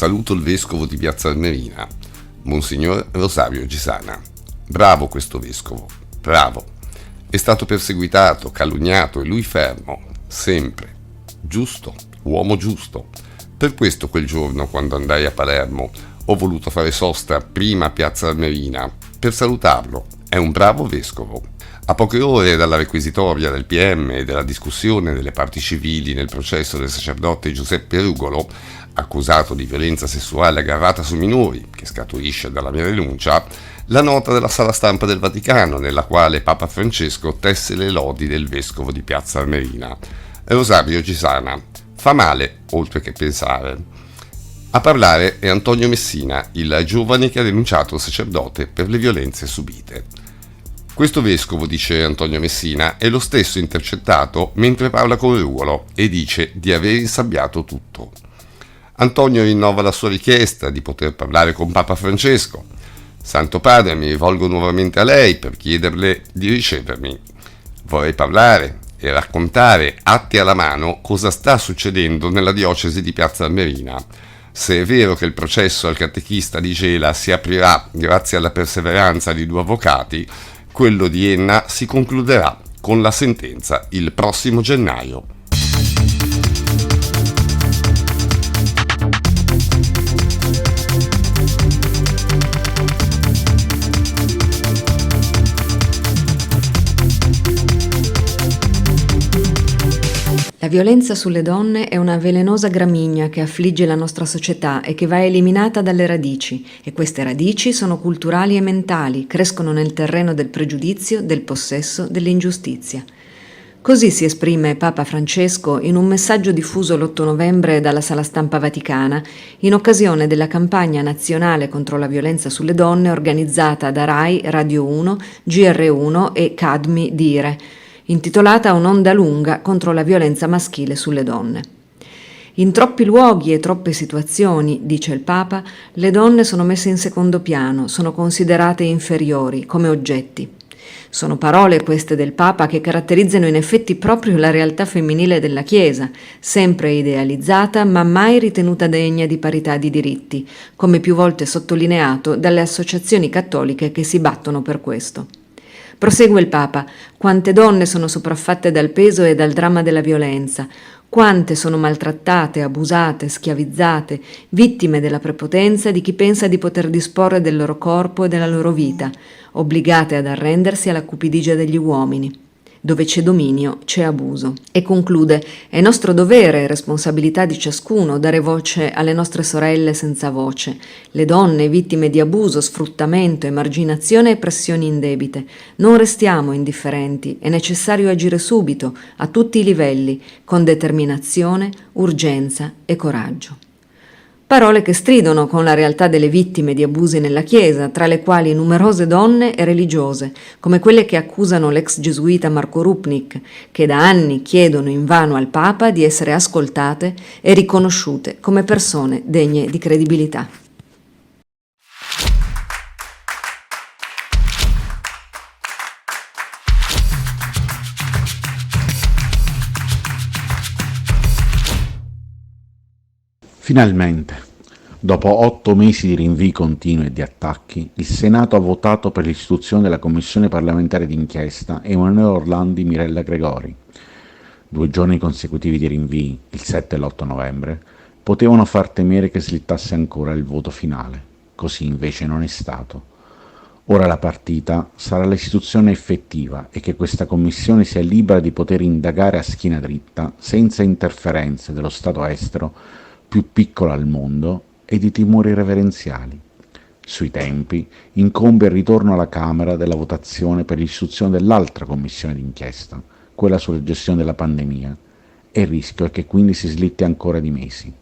saluto il vescovo di Piazza Armerina, Monsignor Rosario Gisana. Bravo questo vescovo, bravo. È stato perseguitato, calunniato e lui fermo, sempre. Giusto, uomo giusto. Per questo quel giorno, quando andai a Palermo, ho voluto fare sosta prima a Piazza Armerina per salutarlo. È un bravo vescovo. A poche ore dalla requisitoria del PM e della discussione delle parti civili nel processo del sacerdote Giuseppe Rugolo, accusato di violenza sessuale aggravata su minori, che scaturisce dalla mia denuncia, la nota della sala stampa del Vaticano, nella quale Papa Francesco tesse le lodi del vescovo di Piazza Armerina, Rosario Gisana. Fa male, oltre che pensare. A parlare è Antonio Messina, il giovane che ha denunciato il sacerdote per le violenze subite. Questo vescovo, dice Antonio Messina, è lo stesso intercettato mentre parla con Rugolo e dice di aver insabbiato tutto. Antonio rinnova la sua richiesta di poter parlare con Papa Francesco. Santo Padre, mi rivolgo nuovamente a lei per chiederle di ricevermi. Vorrei parlare e raccontare, atti alla mano, cosa sta succedendo nella diocesi di Piazza Armerina. Se è vero che il processo al catechista di Gela si aprirà grazie alla perseveranza di 2 avvocati, quello di Enna si concluderà con la sentenza il prossimo gennaio. La violenza sulle donne è una velenosa gramigna che affligge la nostra società e che va eliminata dalle radici, e queste radici sono culturali e mentali, crescono nel terreno del pregiudizio, del possesso, dell'ingiustizia. Così si esprime Papa Francesco in un messaggio diffuso l'8 novembre dalla Sala Stampa Vaticana in occasione della campagna nazionale contro la violenza sulle donne organizzata da RAI, Radio 1, GR1 e Cadmi Dire, intitolata Un'onda lunga contro la violenza maschile sulle donne. In troppi luoghi e troppe situazioni, dice il Papa, le donne sono messe in secondo piano, sono considerate inferiori, come oggetti. Sono parole queste del Papa che caratterizzano in effetti proprio la realtà femminile della Chiesa, sempre idealizzata ma mai ritenuta degna di parità di diritti, come più volte sottolineato dalle associazioni cattoliche che si battono per questo. Prosegue il Papa: quante donne sono sopraffatte dal peso e dal dramma della violenza, quante sono maltrattate, abusate, schiavizzate, vittime della prepotenza di chi pensa di poter disporre del loro corpo e della loro vita, obbligate ad arrendersi alla cupidigia degli uomini. Dove c'è dominio, c'è abuso. E conclude: è nostro dovere e responsabilità di ciascuno dare voce alle nostre sorelle senza voce, le donne vittime di abuso, sfruttamento, emarginazione e pressioni indebite. Non restiamo indifferenti, è necessario agire subito, a tutti i livelli, con determinazione, urgenza e coraggio. Parole che stridono con la realtà delle vittime di abusi nella Chiesa, tra le quali numerose donne e religiose, come quelle che accusano l'ex gesuita Marco Rupnik, che da anni chiedono invano al Papa di essere ascoltate e riconosciute come persone degne di credibilità. Finalmente, dopo 8 mesi di rinvii continui e di attacchi, il Senato ha votato per l'istituzione della Commissione parlamentare d'inchiesta Emanuele Orlandi Mirella Gregori. 2 giorni consecutivi di rinvii, il 7 e l'8 novembre, potevano far temere che slittasse ancora il voto finale. Così invece non è stato. Ora la partita sarà l'istituzione effettiva e che questa commissione sia libera di poter indagare a schiena dritta, senza interferenze dello Stato estero più piccolo al mondo e di timori reverenziali. Sui tempi incombe il ritorno alla Camera della votazione per l'istituzione dell'altra commissione d'inchiesta, quella sulla gestione della pandemia, e il rischio è che quindi si slitti ancora di mesi.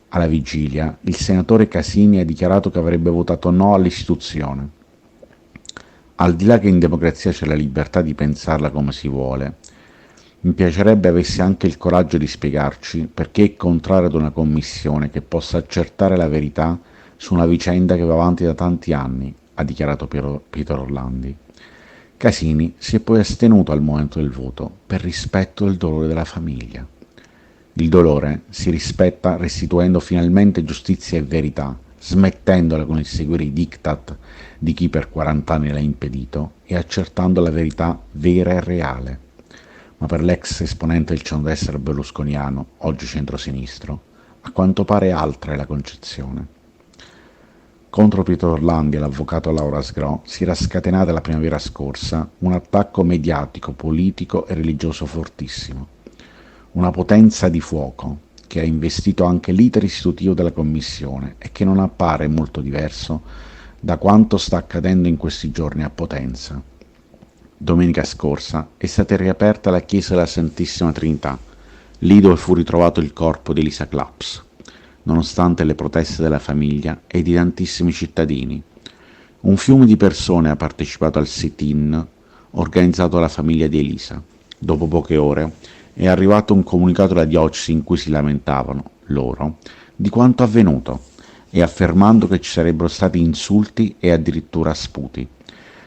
Alla vigilia, il senatore Casini ha dichiarato che avrebbe votato no all'istituzione. Al di là che in democrazia c'è la libertà di pensarla come si vuole, mi piacerebbe avesse anche il coraggio di spiegarci perché è contrario ad una commissione che possa accertare la verità su una vicenda che va avanti da tanti anni, ha dichiarato Pietro Orlandi. Casini si è poi astenuto al momento del voto per rispetto del dolore della famiglia. Il dolore si rispetta restituendo finalmente giustizia e verità, smettendola con il seguire i diktat di chi per 40 anni l'ha impedito e accertando la verità vera e reale. Ma per l'ex esponente del centrodestra berlusconiano, oggi centrosinistro, a quanto pare altra è la concezione. Contro Pietro Orlandi e l'avvocato Laura Sgro si era scatenata la primavera scorsa un attacco mediatico, politico e religioso fortissimo. Una potenza di fuoco che ha investito anche l'iter istitutivo della commissione e che non appare molto diverso da quanto sta accadendo in questi giorni a Potenza. Domenica scorsa è stata riaperta la chiesa della Santissima Trinità, lì dove fu ritrovato il corpo di Elisa Claps, nonostante le proteste della famiglia e di tantissimi cittadini. Un fiume di persone ha partecipato al sit-in organizzato dalla famiglia di Elisa. Dopo poche ore è arrivato un comunicato della diocesi in cui si lamentavano, loro, di quanto avvenuto e affermando che ci sarebbero stati insulti e addirittura sputi.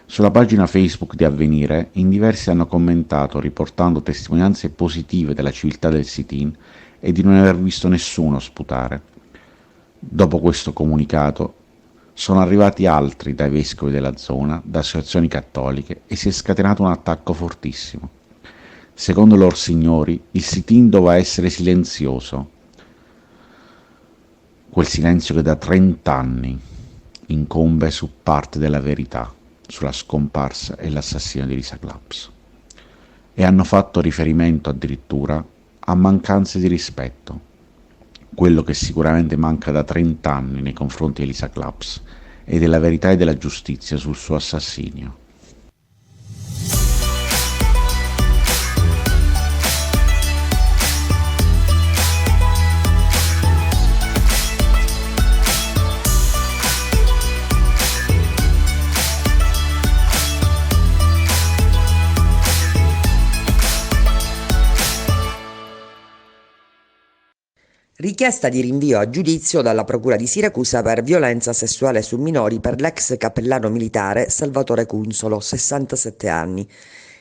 Sulla pagina Facebook di Avvenire in diversi hanno commentato riportando testimonianze positive della civiltà del sit-in e di non aver visto nessuno sputare. Dopo questo comunicato sono arrivati altri dai vescovi della zona, da associazioni cattoliche e si è scatenato un attacco fortissimo. Secondo loro signori il sit-in doveva essere silenzioso, quel silenzio che da 30 anni incombe su parte della verità sulla scomparsa e l'assassinio di Elisa Claps, e hanno fatto riferimento addirittura a mancanze di rispetto, quello che sicuramente manca da 30 anni nei confronti di Elisa Claps e della verità e della giustizia sul suo assassinio. Richiesta di rinvio a giudizio dalla Procura di Siracusa per violenza sessuale su minori per l'ex cappellano militare Salvatore Cunzolo, 67 anni.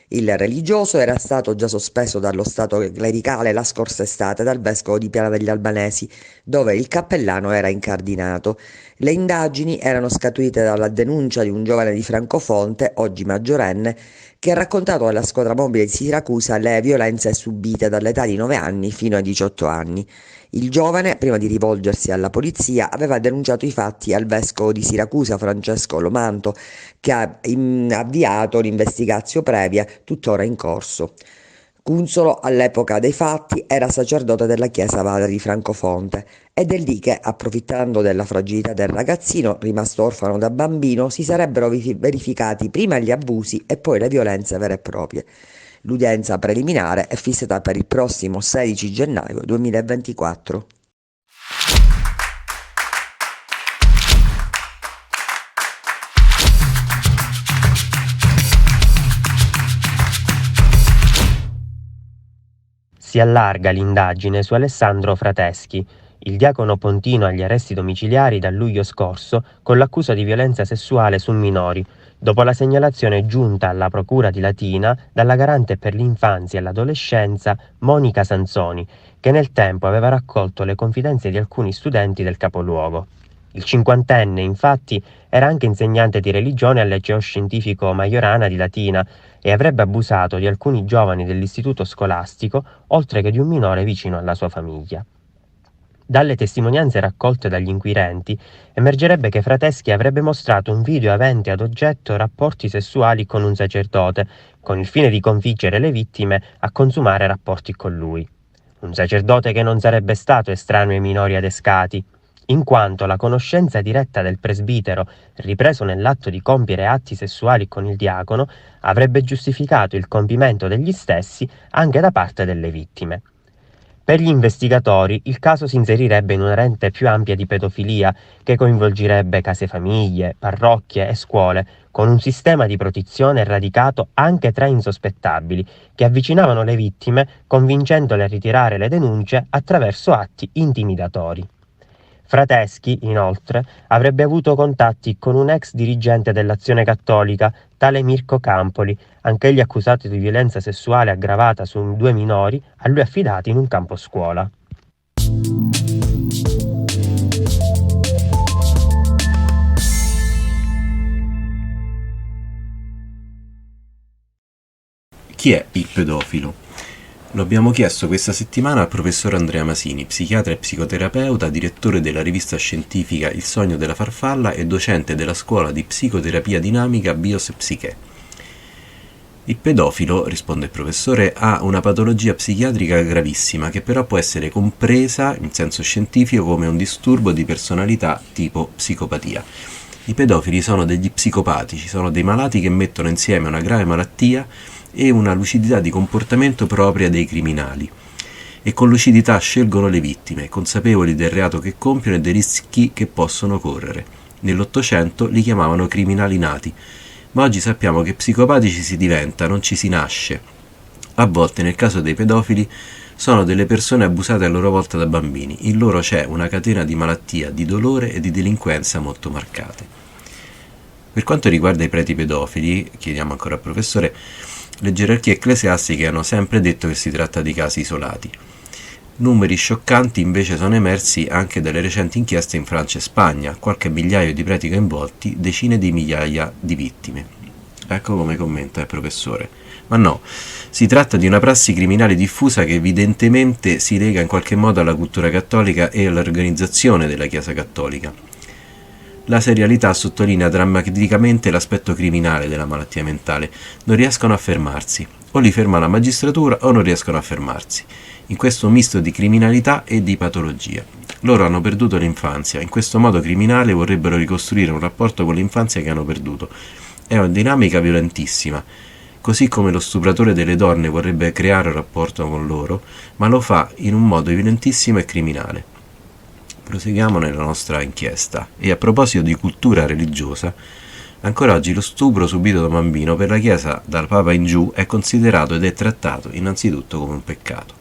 Il religioso era stato già sospeso dallo stato clericale la scorsa estate dal vescovo di Piana degli Albanesi, dove il cappellano era incardinato. Le indagini erano scaturite dalla denuncia di un giovane di Francofonte, oggi maggiorenne, che ha raccontato alla squadra mobile di Siracusa le violenze subite dall'età di 9 anni fino ai 18 anni. Il giovane, prima di rivolgersi alla polizia, aveva denunciato i fatti al vescovo di Siracusa, Francesco Lomanto, che ha avviato l'investigazione previa, tuttora in corso. Cunzolo, all'epoca dei fatti, era sacerdote della chiesa padre di Francofonte ed è lì che, approfittando della fragilità del ragazzino, rimasto orfano da bambino, si sarebbero verificati prima gli abusi e poi le violenze vere e proprie. L'udienza preliminare è fissata per il prossimo 16 gennaio 2024. Si allarga l'indagine su Alessandro Frateschi, il diacono pontino agli arresti domiciliari dal luglio scorso con l'accusa di violenza sessuale su minori, dopo la segnalazione giunta alla Procura di Latina dalla garante per l'infanzia e l'adolescenza Monica Sanzoni, che nel tempo aveva raccolto le confidenze di alcuni studenti del capoluogo. Il cinquantenne, infatti, era anche insegnante di religione al liceo scientifico Majorana di Latina e avrebbe abusato di alcuni giovani dell'istituto scolastico, oltre che di un minore vicino alla sua famiglia. Dalle testimonianze raccolte dagli inquirenti emergerebbe che Frateschi avrebbe mostrato un video avente ad oggetto rapporti sessuali con un sacerdote, con il fine di convincere le vittime a consumare rapporti con lui. Un sacerdote che non sarebbe stato estraneo ai minori adescati, in quanto la conoscenza diretta del presbitero, ripreso nell'atto di compiere atti sessuali con il diacono, avrebbe giustificato il compimento degli stessi anche da parte delle vittime. Per gli investigatori il caso si inserirebbe in una rete più ampia di pedofilia che coinvolgerebbe case famiglie, parrocchie e scuole, con un sistema di protezione radicato anche tra insospettabili, che avvicinavano le vittime convincendole a ritirare le denunce attraverso atti intimidatori. Frateschi, inoltre, avrebbe avuto contatti con un ex dirigente dell'Azione Cattolica, tale Mirko Campoli, anch'egli accusato di violenza sessuale aggravata su 2 minori a lui affidati in un campo scuola. Chi è il pedofilo? Lo abbiamo chiesto questa settimana al professor Andrea Masini, psichiatra e psicoterapeuta, direttore della rivista scientifica Il sogno della farfalla e docente della scuola di psicoterapia dinamica Bios Psiche. Il pedofilo, risponde il professore, ha una patologia psichiatrica gravissima che però può essere compresa in senso scientifico come un disturbo di personalità tipo psicopatia. I pedofili sono degli psicopatici, sono dei malati che mettono insieme una grave malattia e una lucidità di comportamento propria dei criminali. E con lucidità scelgono le vittime, consapevoli del reato che compiono e dei rischi che possono correre. Nell'Ottocento li chiamavano criminali nati, ma oggi sappiamo che psicopatici si diventa, non ci si nasce. A volte, nel caso dei pedofili, sono delle persone abusate a loro volta da bambini. In loro c'è una catena di malattia, di dolore e di delinquenza molto marcate. Per quanto riguarda i preti pedofili, chiediamo ancora al professore, le gerarchie ecclesiastiche hanno sempre detto che si tratta di casi isolati. Numeri scioccanti invece sono emersi anche dalle recenti inchieste in Francia e Spagna, qualche migliaio di preti coinvolti, decine di migliaia di vittime. Ecco come commenta il professore. Ma no, si tratta di una prassi criminale diffusa che evidentemente si lega in qualche modo alla cultura cattolica e all'organizzazione della Chiesa cattolica. La serialità sottolinea drammaticamente l'aspetto criminale della malattia mentale. Non riescono a fermarsi. O li ferma la magistratura o non riescono a fermarsi. In questo misto di criminalità e di patologia. Loro hanno perduto l'infanzia. In questo modo criminale vorrebbero ricostruire un rapporto con l'infanzia che hanno perduto. È una dinamica violentissima. Così come lo stupratore delle donne vorrebbe creare un rapporto con loro, ma lo fa in un modo violentissimo e criminale. Proseguiamo nella nostra inchiesta. E a proposito di cultura religiosa, ancora oggi lo stupro subito da un bambino per la Chiesa dal Papa in giù è considerato ed è trattato innanzitutto come un peccato.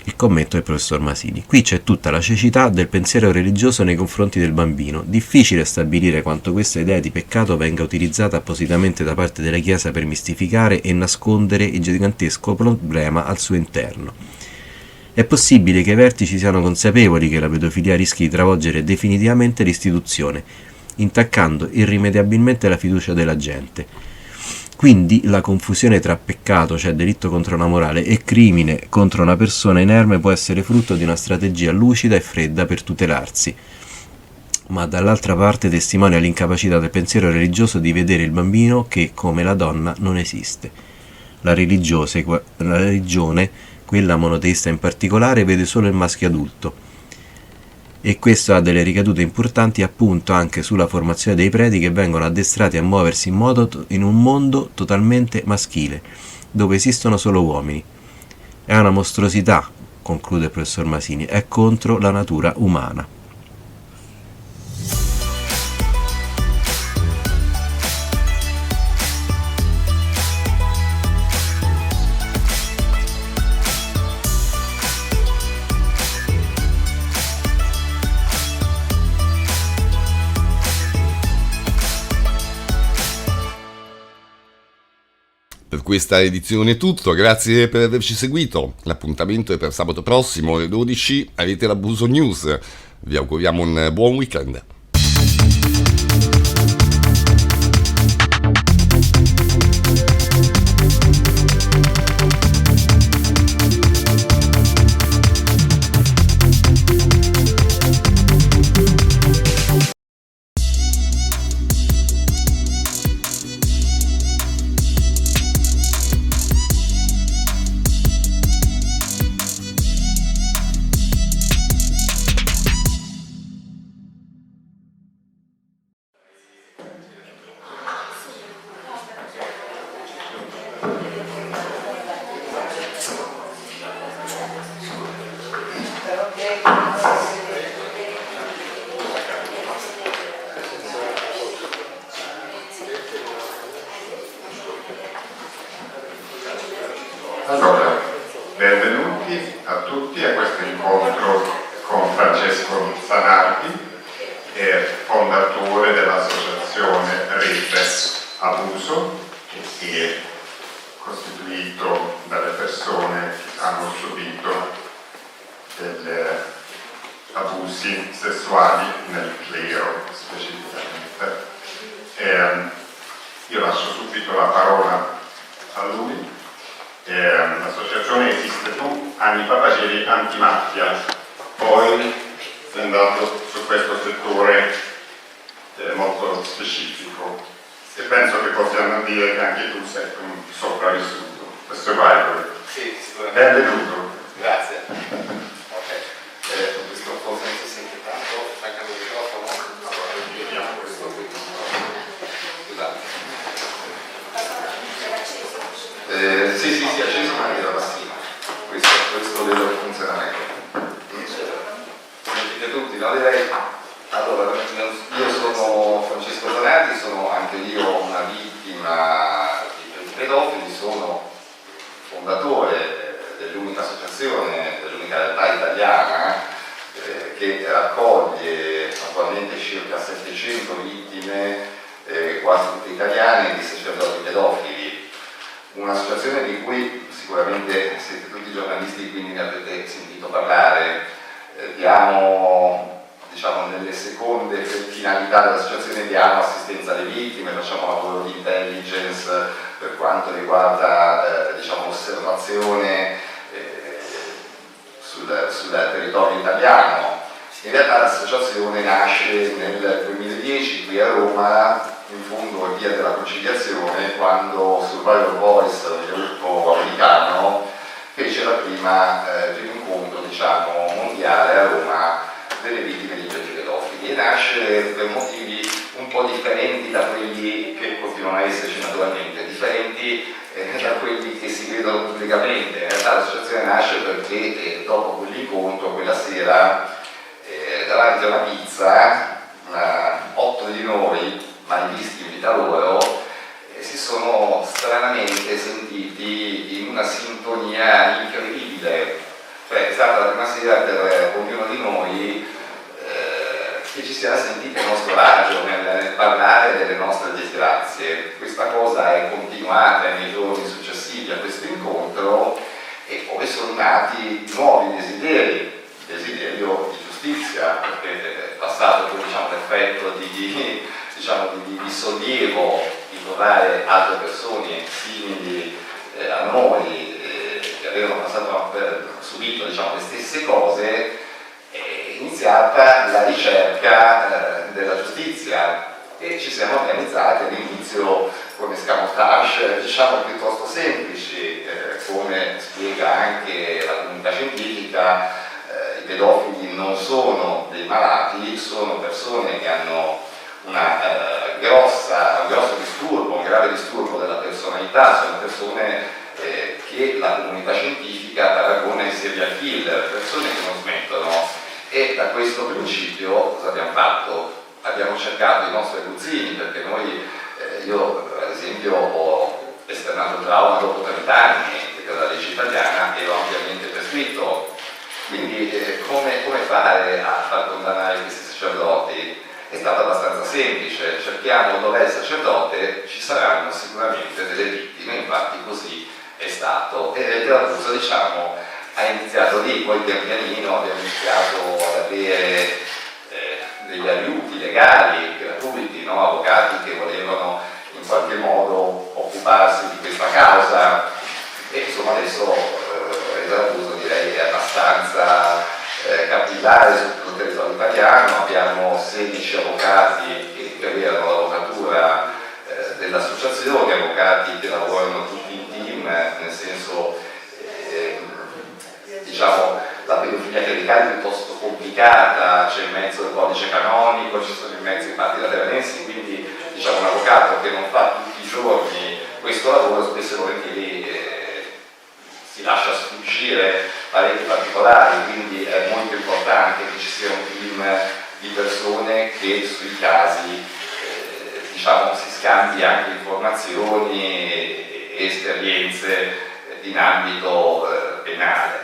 Il commento del professor Masini. Qui c'è tutta la cecità del pensiero religioso nei confronti del bambino. Difficile stabilire quanto questa idea di peccato venga utilizzata appositamente da parte della Chiesa per mistificare e nascondere il gigantesco problema al suo interno. È possibile che i vertici siano consapevoli che la pedofilia rischi di travolgere definitivamente l'istituzione, intaccando irrimediabilmente la fiducia della gente. Quindi la confusione tra peccato, cioè delitto contro la morale, e crimine contro una persona inerme può essere frutto di una strategia lucida e fredda per tutelarsi, ma dall'altra parte testimonia l'incapacità del pensiero religioso di vedere il bambino che, come la donna, non esiste. La religione, quella monoteista in particolare, vede solo il maschio adulto, e questo ha delle ricadute importanti appunto anche sulla formazione dei preti che vengono addestrati a muoversi in un mondo totalmente maschile, dove esistono solo uomini. È una mostruosità, conclude il professor Masini, è contro la natura umana. Per questa edizione è tutto, grazie per averci seguito. L'appuntamento è per sabato prossimo alle 12, avete l'Abuso News. Vi auguriamo un buon weekend. Allora, benvenuti a tutti a questo incontro con Francesco Zanardi, fondatore dell'associazione Rete Abuso, che si è costituito dalle persone che hanno subito degli abusi sessuali nel clero specificamente. Io lascio subito la parola a lui. L'associazione esiste, tu anni fa facevi antimafia, poi sei andato su questo settore molto specifico e penso che possiamo dire che anche tu sei un sopravvissuto, un survivor. Sì, sicuramente. Benvenuto. Grazie. Ok, questo forse non si sente tanto, staccando il microfono. Vediamo questo qui. Scusate. Sì, acceso ma anche da bassino. Questo vedo che funziona meglio. Sentite tutti, no? Direi. Allora, io sono Francesco Zanardi, sono anche io una vittima di pedofili, sono fondatore dell'unica associazione, dell'unica realtà italiana che raccoglie attualmente circa 700 vittime, quasi tutte italiane, di sacerdoti pedofili. Un'associazione di cui sicuramente siete tutti giornalisti, quindi ne avete sentito parlare. Diciamo, nelle seconde finalità dell'associazione diamo assistenza alle vittime, facciamo lavoro di intelligence per quanto riguarda l'osservazione sul territorio italiano. In realtà l'associazione nasce nel 2010 qui a Roma, in fondo a Via della Conciliazione, quando Survivor Voice, il gruppo americano, fece il primo incontro mondiale a Roma delle vittime di pedofili, e nasce per motivi un po' differenti da quelli che continuano a esserci naturalmente, differenti da quelli che si vedono pubblicamente. In realtà l'associazione nasce perché dopo quell'incontro, quella sera, davanti a una pizza, 8 di noi, mai visti in vita loro, si sono stranamente sentiti in una sintonia incredibile. Cioè è stata la prima sera per ognuno di noi che ci si era sentito il nostro raggio nel parlare delle nostre disgrazie. Questa cosa è continuata nei giorni successivi a questo incontro, e poi sono nati nuovi desideri, il desiderio di giustizia, perché è passato l'effetto di sollievo di trovare altre persone simili a noi, che avevano subito le stesse cose. È iniziata la ricerca della giustizia e ci siamo organizzati all'inizio con escamotage piuttosto semplici, come spiega anche la comunità scientifica. I pedofili non sono dei malati, sono persone che hanno un grosso disturbo, un grave disturbo della personalità, sono persone che la comunità scientifica paragona ai serial killer, persone che non smettono. E da questo principio cosa abbiamo fatto? Abbiamo cercato i nostri aguzzini, perché io ad esempio ho esternato il trauma dopo 30 anni, che per la legge italiana ero ampiamente prescritto. Quindi come fare a far condannare questi sacerdoti? È stato abbastanza semplice: cerchiamo dov'è il sacerdote, ci saranno sicuramente delle vittime, infatti così è stato. E l'abuso ha iniziato lì, poi pian pianino abbiamo iniziato ad avere degli aiuti legali, gratuiti, avvocati che volevano in qualche modo occuparsi di questa causa, e insomma adesso l'abuso direi è abbastanza capillare su tutto il territorio italiano. Abbiamo 16 avvocati che avevano l'avvocatura dell'associazione, avvocati che lavorano tutti in team, nel senso la pedofilia clericale è piuttosto complicata, c'è in mezzo il codice canonico, ci sono in mezzo i patti lateranensi, quindi un avvocato che non fa tutti i giorni questo lavoro spesso e volentieri si lascia sfuggire parecchi particolari, quindi è molto importante che ci sia un team di persone che sui casi si scambi anche informazioni e esperienze in ambito penale.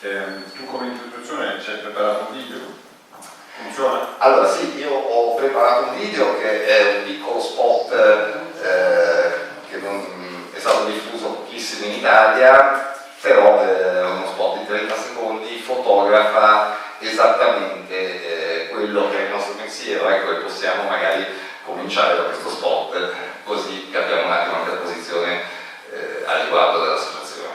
Tu come introduzione ci hai preparato un video? Funziona? Allora sì, io ho preparato un video che è un piccolo spot che è stato diffuso pochissimo in Italia, però è uno spot di 30 secondi, fotografa esattamente quello che è il nostro pensiero. Ecco, e possiamo magari cominciare da questo spot. così capiamo un attimo anche la posizione a riguardo dell'associazione.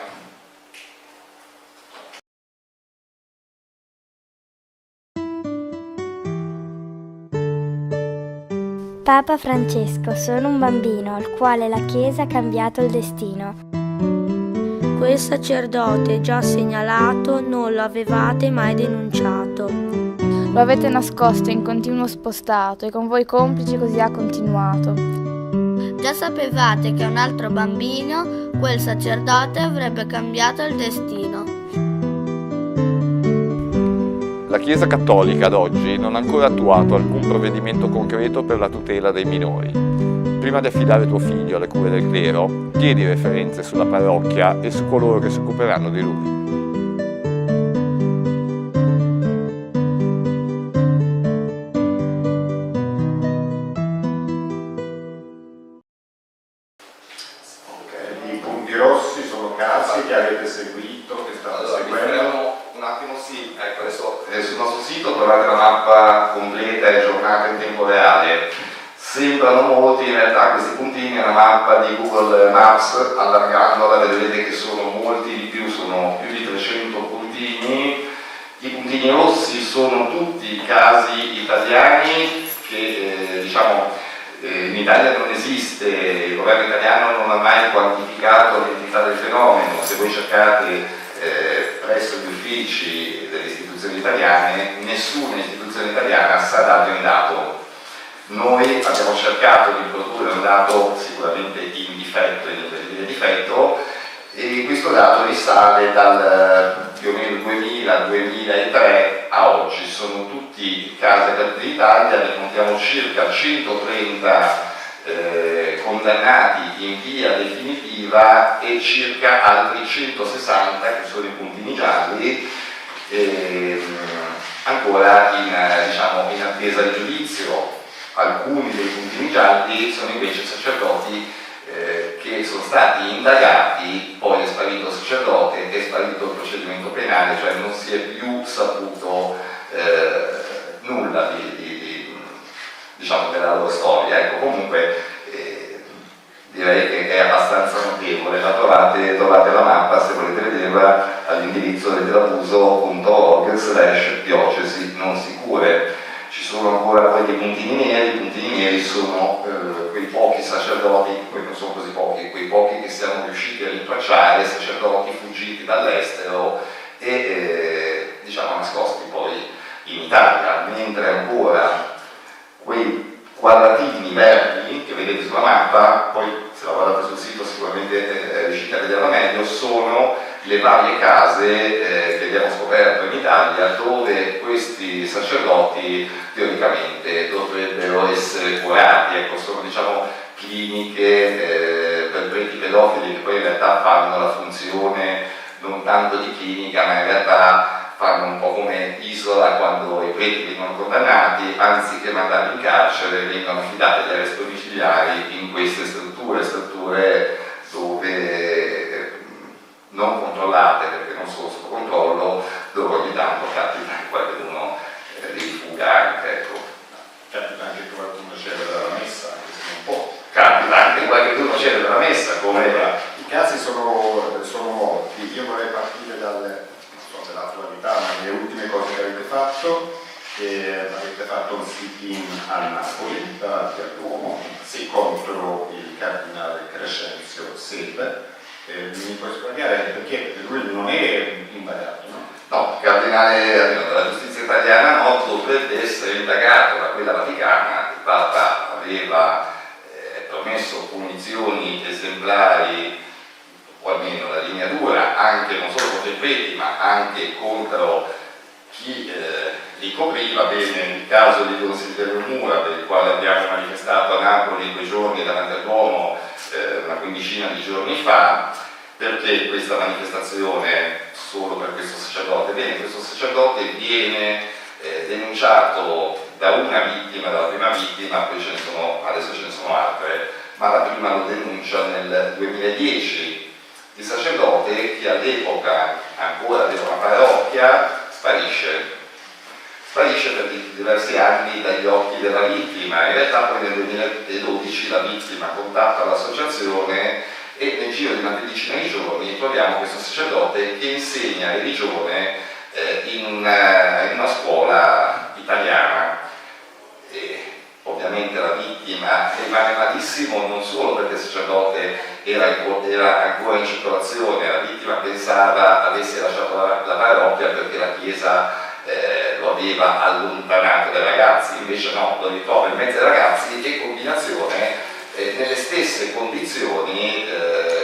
Papa Francesco, sono un bambino al quale la Chiesa ha cambiato il destino. Quel sacerdote già segnalato non lo avevate mai denunciato. Lo avete nascosto in continuo spostato e con voi complici così ha continuato. Già sapevate che un altro bambino, quel sacerdote, avrebbe cambiato il destino. La Chiesa Cattolica ad oggi non ha ancora attuato alcun provvedimento concreto per la tutela dei minori. Prima di affidare tuo figlio alle cure del clero, chiedi referenze sulla parrocchia e su coloro che si occuperanno di lui. I punti rossi sono casi che avete seguito, che state seguendo. Un attimo, sì, ecco, adesso sul nostro sito trovate la mappa completa e aggiornata in tempo reale. Sembrano molti, in realtà questi puntini è una mappa di Google Maps, allargandola vedrete che sono molti di più, sono più di 300 puntini. I puntini rossi sono tutti casi italiani che in Italia non esiste, il governo italiano non ha mai quantificato l'entità del fenomeno. Se voi cercate presso gli uffici delle istituzioni italiane, nessuna istituzione italiana sa darvi un dato. Noi abbiamo cercato di produrre un dato sicuramente in difetto, in terribile difetto, e questo dato risale dal più o meno 2000-2003 a oggi. Sono tutti casi accaduti in Italia, ne contiamo circa 130 condannati in via definitiva e circa altri 160 che sono i puntini gialli ancora in attesa di giudizio. Alcuni dei puntini gialli sono invece sacerdoti che sono stati indagati, poi è sparito il sacerdote, è sparito il procedimento penale, cioè non si è più saputo nulla della loro storia. Ecco, comunque direi che è abbastanza notevole. La trovate la mappa, se volete vederla, all'indirizzo letterabuso.org/diocesi non sicure. Ci sono ancora poi dei puntini neri. I puntini neri sono quei pochi sacerdoti, poi non sono così pochi, quei pochi che siamo riusciti a rintracciare, sacerdoti fuggiti dall'estero e nascosti poi in Italia, mentre ancora quei quadratini verdi che vedete sulla mappa, poi se la guardate sul sito sicuramente riuscite a vederla meglio, sono le varie case che abbiamo scoperto in Italia dove questi sacerdoti teoricamente dovrebbero essere curati. Ecco, sono cliniche per preti pedofili che poi in realtà fanno la funzione non tanto di clinica, ma in realtà fanno un po' come isola quando i preti vengono condannati, anziché mandarli in carcere vengono affidati agli arresti domiciliari in queste strutture dove non controllate, perché non sono sotto controllo, dove ogni tanto capita che qualcuno rifuga anche, ecco. Capita anche che qualcuno celebra la messa, anche se non può. Capita anche che qualcuno celebra la messa, come... I casi sono molti. Io vorrei partire dall'attualità, ma le ultime cose che avete fatto. Avete fatto un sit-in a Napoli, davanti al Duomo, contro il cardinale Crescenzio Sebe. Mi puoi spiegare perché lui non è indagato, no? No, il cardinale della giustizia italiana dovrebbe essere indagato da quella vaticana. Il Papa aveva promesso punizioni esemplari, o almeno la linea dura, anche non solo contro i preti, ma anche contro chi li copriva. Bene, il caso di Don Silverio Mura, per il quale abbiamo manifestato a Napoli 2 giorni davanti al Duomo una quindicina di giorni fa. Perché questa manifestazione solo per questo sacerdote? Bene, questo sacerdote viene denunciato da una vittima, dalla prima vittima, poi adesso ce ne sono altre, ma la prima lo denuncia nel 2010. Il sacerdote, che all'epoca ancora aveva una parrocchia, sparisce sparisce per diversi anni dagli occhi della vittima. In realtà poi nel 2012 la vittima contatta l'associazione e nel giro di una decina di giorni troviamo questo sacerdote che insegna religione in una scuola italiana. Ovviamente la vittima rimane malissimo non solo perché il sacerdote era ancora in circolazione, la vittima pensava avesse lasciato la parrocchia perché la chiesa lo aveva allontanato dai ragazzi, invece no, lo ritrova in mezzo ai ragazzi e combinazione nelle stesse condizioni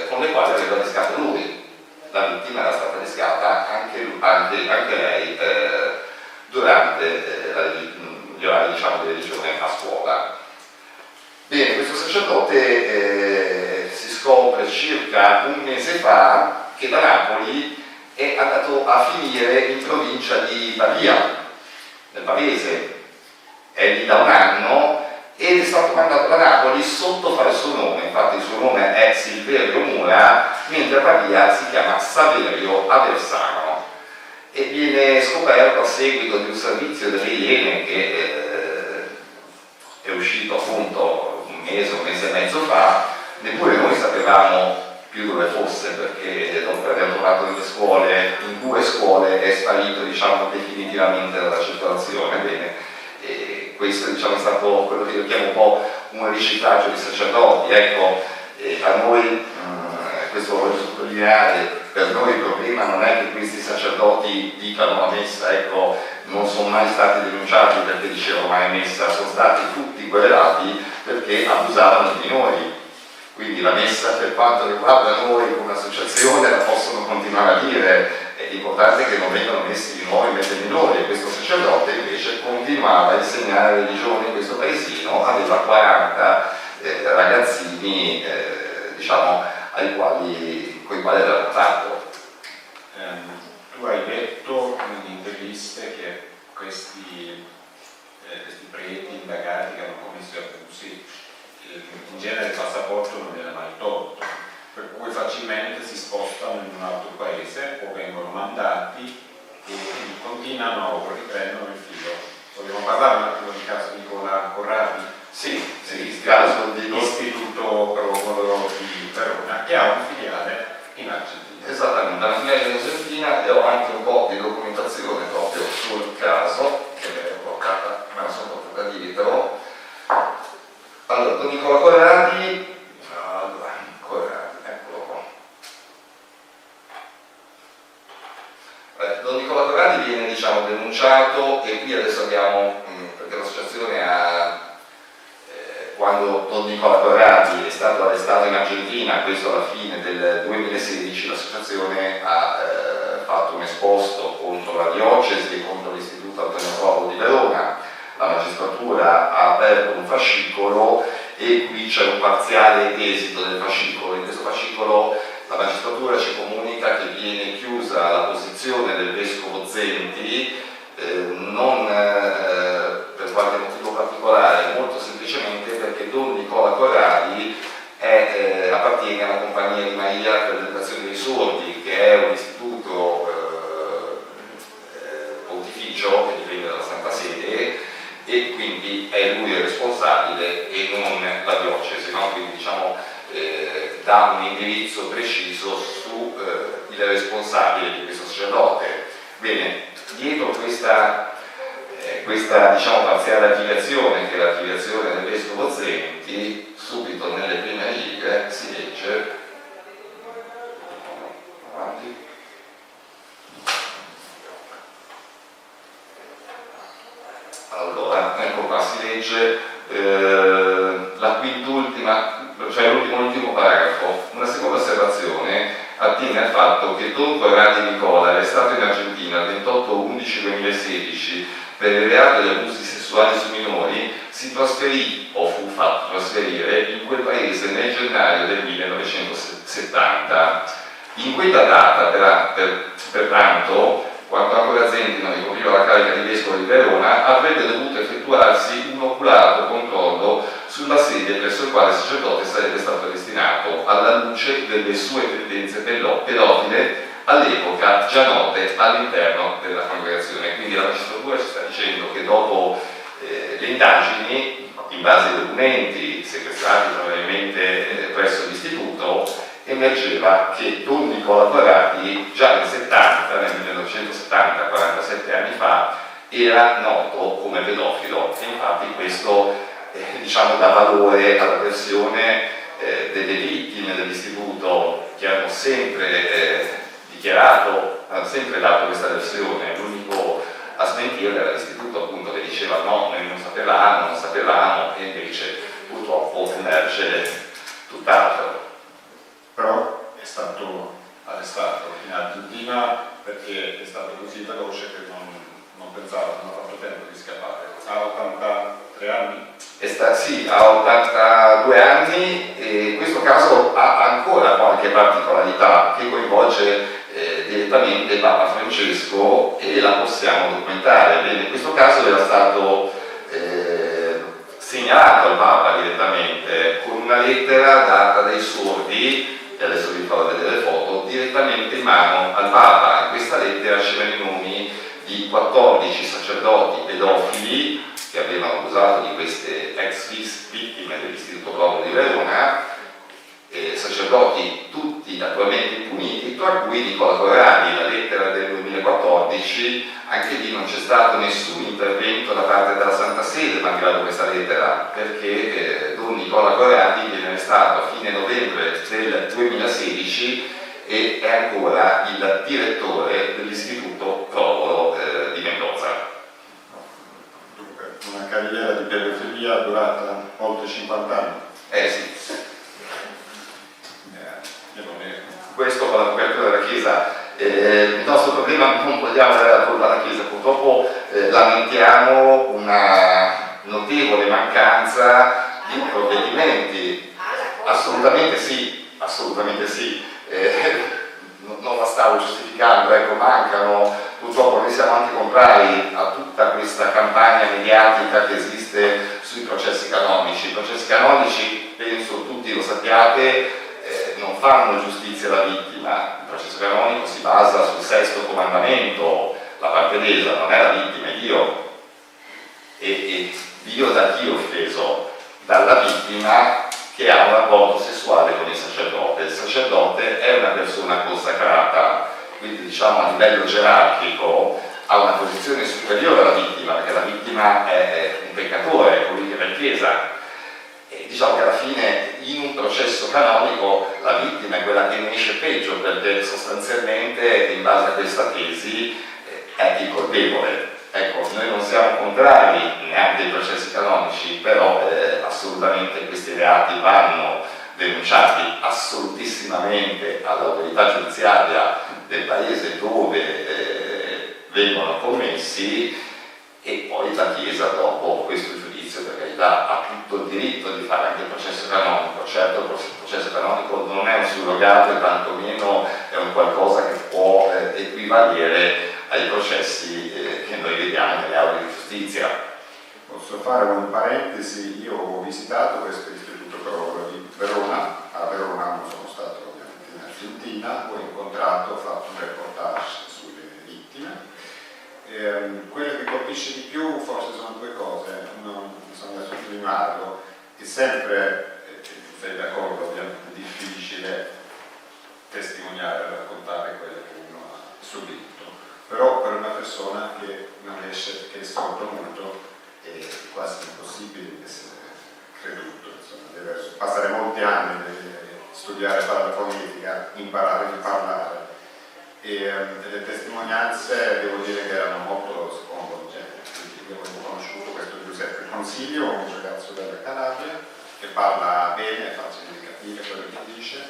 con le quali aveva rischiato lui. La vittima era stata rischiata anche lei durante gli orari, diciamo, di religione a scuola. Bene, questo sacerdote si scopre circa un mese fa che da Napoli è andato a finire in provincia di Pavia, nel Pavese. È lì da un anno ed è stato mandato da Napoli sotto falso nome, infatti il suo nome è Silverio Mura, mentre a Pavia si chiama Saverio Aversano. E viene scoperto a seguito di un servizio delle Iene che è uscito appunto un mese e mezzo fa. Neppure noi sapevamo più dove fosse, perché dopo aver trovato in due scuole è sparito, diciamo, definitivamente dalla circolazione. Bene, e questo, diciamo, è stato quello che io chiamo un po' un riciclaggio di sacerdoti. Ecco, a noi, questo voglio sottolineare, per noi il problema non è che questi sacerdoti dicano la messa, ecco, non sono mai stati denunciati perché dicevano mai messa, sono stati tutti querelati perché abusavano di minori. Quindi la messa, per quanto riguarda noi come associazione, la possono continuare a dire, è importante che non vengano messi di nuovo in mezzo ai minori. E questo sacerdote invece continuava a insegnare religione in questo paesino, aveva 40 ragazzini, diciamo, con i quali era trattato. Tu hai detto in interviste che questi preti indagati che hanno commesso abusi in genere il passaporto non viene mai tolto, per cui facilmente si spostano in un altro paese o vengono mandati e continuano o riprendono il filo. Vogliamo parlare un attimo del caso di Nicola Corradi? Sì, il caso di Istituto Procolo di Verona, che ha un filiale in Argentina. Esattamente, una filiale in Argentina, e ho anche un po' di documentazione proprio sul caso, che è bloccata, me la sono portata dietro. Allora, Don Nicola Corradi, eccolo qua. Don Nicola Corradi viene, diciamo, denunciato, e qui adesso abbiamo, perché l'associazione ha, quando Don Nicola Corradi è stato arrestato in Argentina, questo alla fine del 2016, l'associazione ha fatto un esposto contro la diocesi e contro l'Istituto Antonio Polo di Verona. La magistratura ha aperto un fascicolo e qui c'è un parziale esito del fascicolo. In questo fascicolo la magistratura ci comunica che viene chiusa la posizione del vescovo Zenti, non per qualche motivo particolare, molto semplicemente perché Don Nicola Corradi appartiene alla Compagnia di Maria per l'Educazione dei Sordi, che è un istituto pontificio che dipende dalla Santa Sede, e quindi è lui il responsabile e non la diocesi, no? Quindi, diciamo, dà un indirizzo preciso su il responsabile di questo sacerdote. Bene, dietro questa diciamo, parziale affiliazione, che è l'affiliazione del vescovo Zenti, subito nelle prime righe si legge, avanti, allora, ecco qua, si legge la quintultima, cioè l'ultimo paragrafo. Una seconda osservazione attiene al fatto che Don Corradi Nicola, arrestato in Argentina il 28/11/2016 per il reato di abusi sessuali su minori, si trasferì o fu fatto trasferire in quel paese nel gennaio del 1970. In quella data, pertanto, quando ancora Zenti non ricopriva la carica di vescovo di Verona, avrebbe dovuto effettuarsi un oculato controllo sulla sede presso il quale il sacerdote sarebbe stato destinato, alla luce delle sue tendenze pedofile all'epoca già note all'interno della congregazione. Quindi la magistratura ci sta dicendo che dopo le indagini, in base ai documenti sequestrati probabilmente presso l'istituto, emergeva che Don Nicola Corradi già nel 1970, 47 anni fa, era noto come pedofilo, e infatti questo diciamo dà valore alla versione delle vittime dell'istituto, che hanno sempre dichiarato, hanno sempre dato questa versione. L'unico a smentirla era l'istituto, appunto, che diceva no, noi non sapevamo, e invece purtroppo emerge tutt'altro. Però è stato arrestato in Argentina perché è stato così veloce che non pensava, non ha fatto tempo di scappare. Ha 83 anni? Sì, ha 82 anni, e in questo caso ha ancora qualche particolarità che coinvolge direttamente Papa Francesco, e la possiamo documentare. Bene, in questo caso era stato segnalato al Papa direttamente con una lettera data dai sordi, e adesso vi farò vedere le foto, direttamente in mano al Papa. In questa lettera c'erano i nomi di 14 sacerdoti pedofili che avevano abusato di queste ex vittime dell'Istituto Coro di Verona, sacerdoti tutti attualmente impuniti, tra cui Nicola Corradi. La lettera del 2014, anche lì non c'è stato nessun intervento da parte della Santa Sede malgrado questa lettera, perché Don Nicola Corradi viene arrestato a fine novembre del 2016 e è ancora il direttore dell'Istituto Coro di Mendoza. Dunque, una carriera di pedofilia durata oltre 50 anni. Sì. Questo con la copertura della Chiesa. Il nostro problema, non vogliamo dare la colpa alla Chiesa, purtroppo lamentiamo una notevole mancanza di provvedimenti. Assolutamente sì. Non la stavo giustificando, ecco, mancano. Purtroppo noi siamo anche contrari a tutta questa campagna mediatica che esiste sui processi canonici. I processi canonici, penso tutti lo sappiate, non fanno giustizia alla vittima. Il processo canonico si basa sul sesto comandamento, la parte lesa non è la vittima, è Dio. E Dio da chi è offeso? Dalla vittima che ha un rapporto sessuale con il sacerdote. Il sacerdote è una persona consacrata, quindi diciamo a livello gerarchico ha una posizione superiore alla vittima, perché la vittima è un peccatore, è colui che va in chiesa. E diciamo che alla fine in un processo canonico la vittima è quella che ne esce peggio, perché sostanzialmente in base a questa tesi è il colpevole. Ecco, noi non siamo contrari neanche ai processi canonici, però assolutamente questi reati vanno denunciati assolutissimamente all'autorità giudiziaria del paese dove vengono commessi, e poi la Chiesa, dopo questo giudizio, per carità, ha tutto il diritto di fare anche il processo canonico. Certo, il processo canonico non è un surrogato e tantomeno è un qualcosa che può equivalere ai processi che noi vediamo nelle aule di giustizia. Posso fare una parentesi? Io ho visitato questo istituto Coro di Verona, a Verona non sono stato ovviamente in Argentina, ho incontrato, ho fatto un reportage sulle vittime. Quello che colpisce di più forse sono due cose. Uno, bisogna sottolinearlo, è sempre, tu sei d'accordo, ovviamente è difficile testimoniare, raccontare quello che uno ha subito. Però per una persona che non riesce, che è sordomuto, è quasi impossibile essere creduto. Insomma, deve passare molti anni, deve studiare parafonetica, imparare a parlare. E le testimonianze devo dire che erano molto sconvolgenti. Io ho conosciuto questo Giuseppe Consiglio, un ragazzo della Calabria, che parla bene, è facile di capire quello che dice,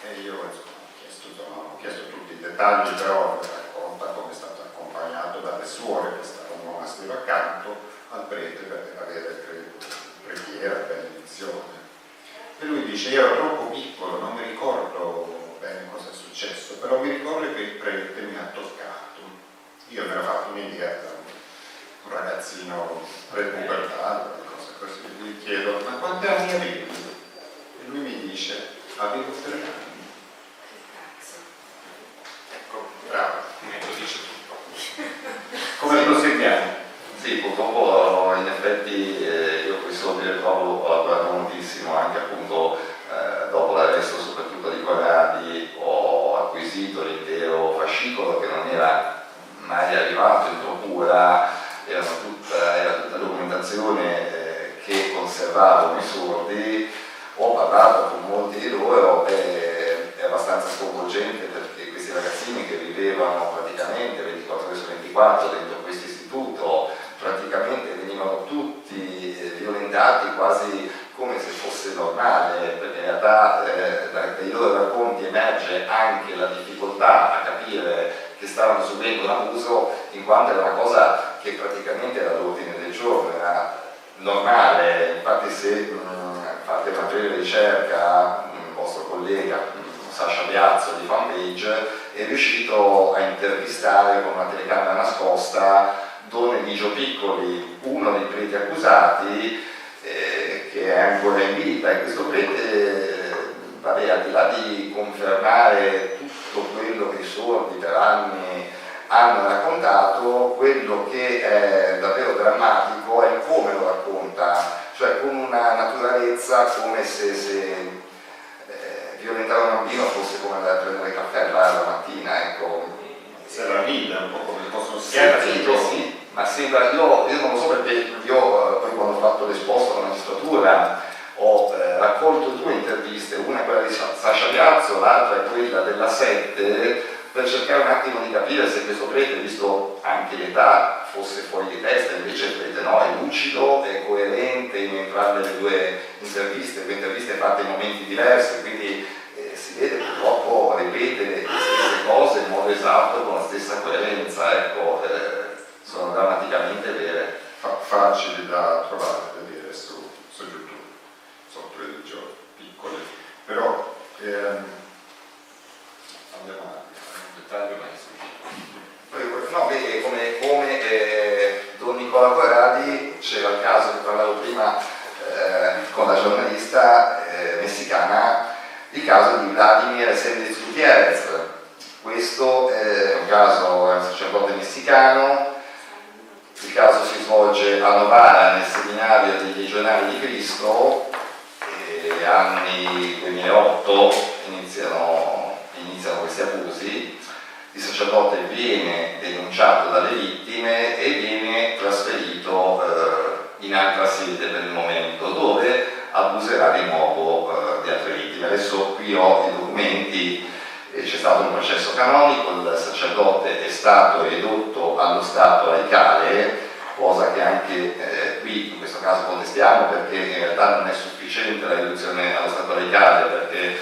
e io ho chiesto tutti i dettagli, però racconta come è stato accompagnato dalle suore che stavano al monastero accanto al prete per avere preghiera, benedizione. E lui dice: io ero troppo piccolo, non mi ricordo bene cosa è successo, però mi ricordo che il prete mi ha toccato. Io mi ero fatto un'idea da un ragazzino prepubertario, cose così. Gli chiedo: ma quanti anni avevi? E lui mi dice: avevo 3 anni. Ecco, bravo. Sì, purtroppo in effetti io questo mi ritrovo collaborando moltissimo, anche appunto dopo l'arresto soprattutto di Corradi ho acquisito l'intero fascicolo che non era mai arrivato in procura, era tutta documentazione che conservavano i sordi. Ho parlato con molti di loro e è abbastanza sconvolgente perché questi ragazzini che vivevano praticamente 24 ore su 24 dentro questo istituto praticamente venivano tutti violentati quasi come se fosse normale, perché in realtà dai loro racconti emerge anche la difficoltà a capire che stavano subendo un abuso, in quanto era una cosa che praticamente era all'ordine del giorno, era normale. Infatti se fate una breve ricerca, il vostro collega Sasha Biazzo di Fanpage è riuscito a intervistare con una telecamera nascosta Don Eligio Piccoli, uno dei preti accusati, che è ancora in vita, e questo prete, al di là di confermare tutto quello che i sordi per anni hanno raccontato, quello che è davvero drammatico è come lo racconta, cioè con una naturalezza, come se violentare un bambino fosse come andare a prendere caffè al bar la mattina, ecco. Se la vita, un po' come possono Sì, sì, ma sembra, io non lo so perché io poi quando ho fatto l'esposto alla magistratura ho raccolto 2 interviste, una è quella di Sasha Piazzo, l'altra è quella della 7, per cercare un attimo di capire se questo prete, visto anche l'età, fosse fuori di testa. Invece il prete no, è lucido, è coerente in entrambe le 2 interviste, 2 interviste fatte in momenti diversi, quindi si vede purtroppo ripete le stesse cose in modo esatto con la stessa coerenza, ecco, sono drammaticamente vere. facili da trovare, da dire, su YouTube, sono religioni piccole, però andiamo avanti, un dettaglio ma No, vedi, come Don Nicola Corradi, c'era il caso che parlavo prima con la giornalista messicana, il caso di Vladimir Sendez Gutiérrez. Questo è un caso, è un sacerdote messicano. Il caso si svolge a Novara, nel seminario dei Legionari di Cristo, anni 2008 iniziano questi abusi. Il sacerdote viene denunciato dalle vittime e viene trasferito in altra sede per il momento, dove abuserà di nuovo di altre vittime. Adesso qui ho i documenti, c'è stato un processo canonico, il sacerdote è stato ridotto allo stato laicale, cosa che anche qui in questo caso contestiamo, perché in realtà non è sufficiente la riduzione allo stato laicale, perché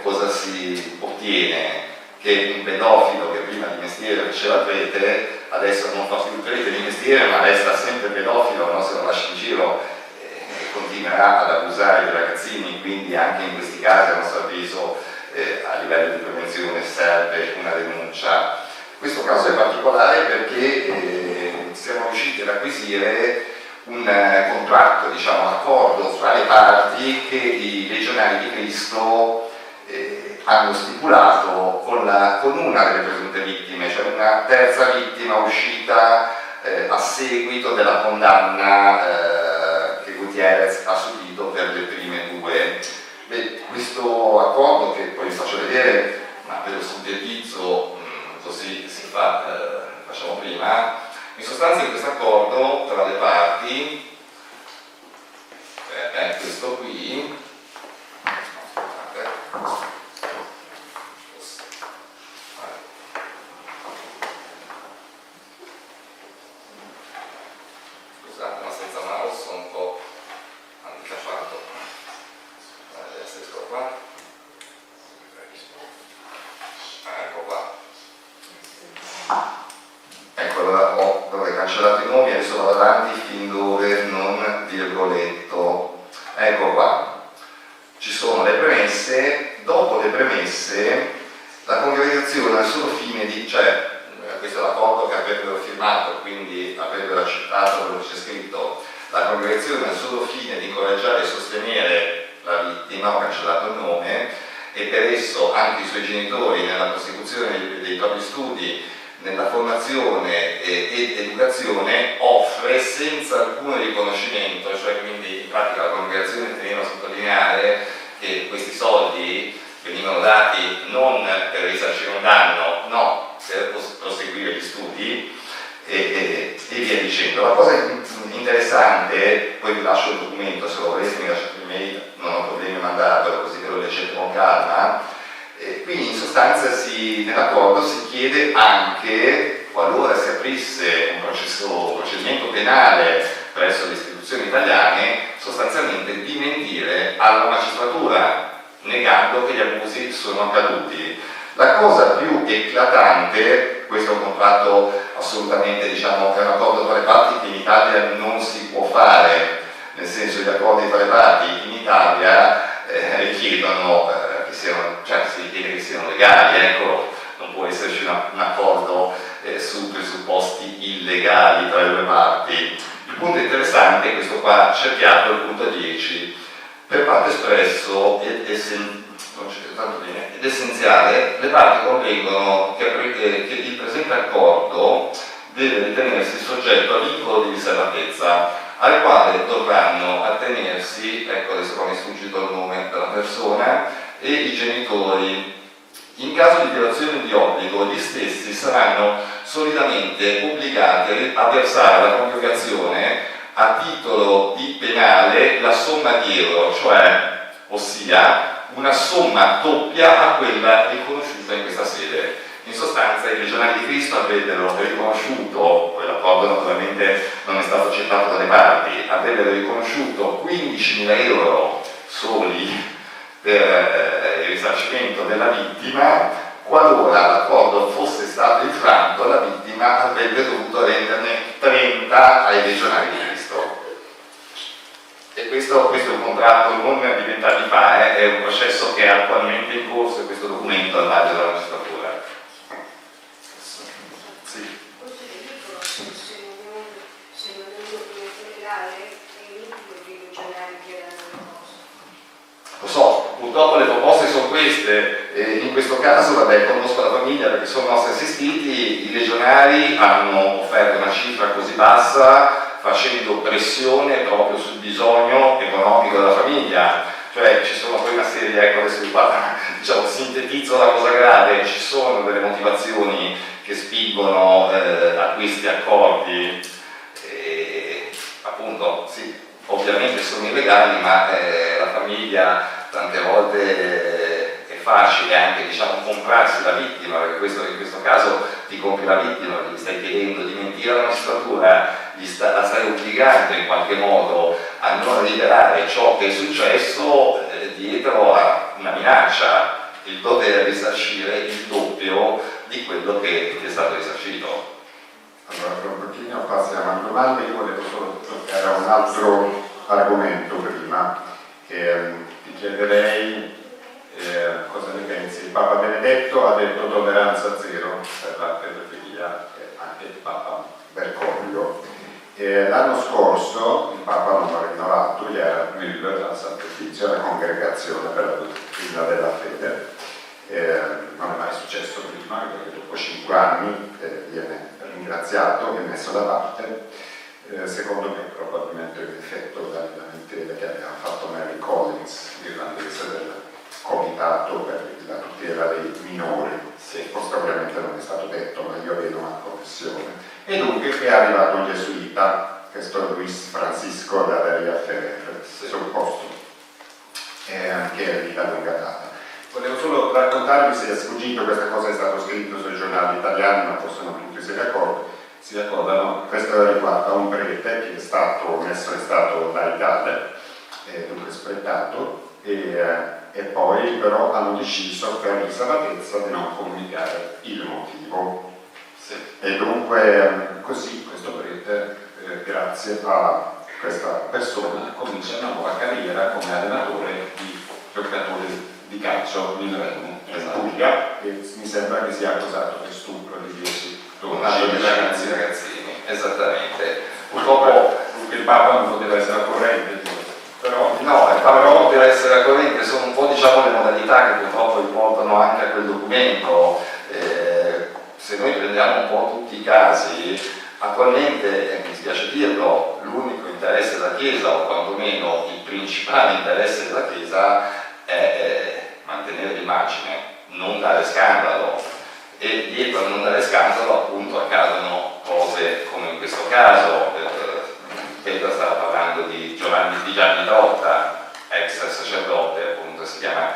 cosa si ottiene? Che un pedofilo che prima di mestiere faceva prete, adesso non fa più il prete di mestiere, ma resta sempre pedofilo, no? Se lo lascia in giro continuerà ad abusare dei ragazzini, quindi anche in questi casi a nostro avviso a livello di prevenzione serve una denuncia. Questo caso è particolare perché siamo riusciti ad acquisire un contratto, diciamo, un accordo fra le parti che i Legionari di Cristo hanno stipulato con una delle presunte vittime, cioè una terza vittima uscita a seguito della condanna che Gutiérrez ha subito per le prime 2. Questo accordo, che poi vi faccio vedere, ma ve lo sintetizzo così si fa, facciamo prima, in sostanza in questo accordo tra le parti è questo qui. Scusate, ma senza mouse sono un po' handicapato. Adesso esco qua. Ecco qua. Ecco, dovrei cancellare i nomi, adesso vado avanti fin dove non virgoletto. Ecco qua. Ci sono le premesse, dopo le premesse la congregazione ha il solo fine di, cioè questo è l'accordo che avrebbero firmato, quindi avrebbero accettato quello che c'è scritto, la congregazione ha il solo fine di incoraggiare e sostenere la vittima, ho cancellato il nome, e per esso anche i suoi genitori nella prosecuzione dei propri studi nella formazione ed educazione offre senza alcun riconoscimento, cioè quindi in pratica la congregazione teneva a sottolineare che questi soldi venivano dati non per risarcire un danno, no, per proseguire gli studi e via dicendo. La cosa interessante, poi vi lascio il documento, se lo volete mi lasciate l'email, non ho problemi a mandarvelo così che lo leggete con calma. Quindi in sostanza nell'accordo si chiede anche, qualora si aprisse un procedimento penale presso le istituzioni italiane, sostanzialmente di mentire alla magistratura, negando che gli abusi sono accaduti. La cosa più eclatante, questo è un contratto assolutamente, diciamo, è un accordo tra le parti che in Italia non si può fare, nel senso gli accordi tra le parti in Italia richiedono si richiede che siano legali, ecco, non può esserci un accordo su presupposti illegali tra le due parti. Il punto interessante è questo qua, cerchiato il punto 10. Per quanto espresso ed essenziale, le parti convengono che il presente accordo deve ritenersi soggetto a vincolo di riservatezza, al quale dovranno attenersi, ecco adesso qua mi è sfuggito il nome della persona, e i genitori. In caso di violazione di obbligo, gli stessi saranno solidamente obbligati a versare alla congregazione a titolo di penale la somma di euro, cioè, ossia una somma doppia a quella riconosciuta in questa sede. In sostanza i Legionari di Cristo avrebbero riconosciuto, quell'accordo naturalmente non è stato accettato dalle parti, avrebbero riconosciuto 15.000 euro soli per il risarcimento della vittima. Qualora l'accordo fosse stato infranto, la vittima avrebbe dovuto renderne 30 ai Legionari di Cristo. E questo è un contratto non di 20 anni fa, è un processo che è attualmente in corso e questo documento al vaglio della magistratura. Sì. Se non è un documento legale, è inutile che i Legionari chiedano le cose. Lo so, purtroppo le proposte sono queste, in questo caso vabbè, conosco la famiglia perché sono nostri assistiti, i Legionari hanno offerto una cifra così bassa facendo pressione proprio sul bisogno economico della famiglia, cioè ci sono poi una serie, ecco adesso diciamo, sintetizzo la cosa grave, ci sono delle motivazioni che spingono a questi accordi, appunto sì, ovviamente sono illegali, ma la famiglia tante volte è facile anche, diciamo, comprarsi la vittima, perché in questo caso ti compri la vittima, gli stai chiedendo di mentire alla magistratura, la stai obbligando in qualche modo a non rivelare ciò che è successo dietro a una minaccia, il dover risarcire il doppio di quello che è stato risarcito. Allora, tra un pochino passiamo alle domande. Io volevo solo toccare un altro argomento prima, che ti chiederei cosa ne pensi. Il Papa Benedetto ha detto tolleranza zero per la pedofilia, anche il Papa Bergoglio. L'anno scorso il Papa non ha rinnovato, Gerhard Müller, al Santo Ufficio, la Congregazione per la Dottrina della Fede. Non è mai successo prima, perché dopo 5 anni viene ringraziato, viene messo da parte. Secondo me probabilmente l'effetto della lamentela che aveva fatto Mary Collins, irlandese del Comitato per la tutela dei minori. Sì, questo ovviamente non è stato detto, ma io vedo una connessione. E dunque è arrivato un gesuita, questo Luis Francisco da Daria Ferrer, sul posto, che è lì da lunga data. Volevo solo raccontarvi, se è sfuggito, questa cosa è stato scritto sui giornali italiani, ma possono tutti si accordano. Questo riguarda un prete che è stato messo in stato laicale, dunque spretato, e poi però hanno deciso per riservatezza di non comunicare il motivo. Sì. E dunque così questo prete, grazie a questa persona, comincia una nuova carriera come allenatore di giocatori di calcio minorenne in Puglia, e mi sembra che sia accusato di stupro di 10-12 ragazzini. Esattamente. Purtroppo il Papa non poteva essere al corrente, però no, il Papa non poteva essere al corrente, sono un po', diciamo, le modalità che purtroppo riportano anche a quel documento. Se noi consideriamo un po' tutti i casi, attualmente, mi spiace dirlo, l'unico interesse della Chiesa, o quantomeno il principale interesse della Chiesa, è mantenere l'immagine, non dare scandalo, e dietro a non dare scandalo appunto accadono cose come in questo caso. Petra stava parlando di Gianni Trotta, ex sacerdote, appunto si chiama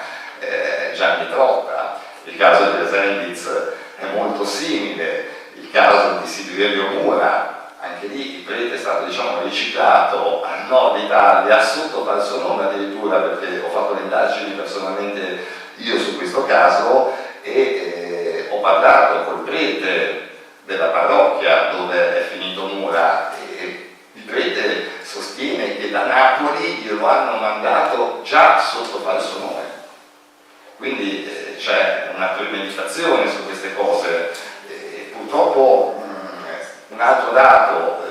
Gianni Trotta. Il caso di Esenditz è molto simile, il caso di Silverio Mura, anche lì il prete è stato riciclato al nord Italia sotto falso nome addirittura, perché ho fatto le indagini personalmente io su questo caso e ho parlato col prete della parrocchia dove è finito Mura e il prete sostiene che da Napoli glielo hanno mandato già sotto falso nome. Quindi c'è una premeditazione su queste cose. Purtroppo un altro dato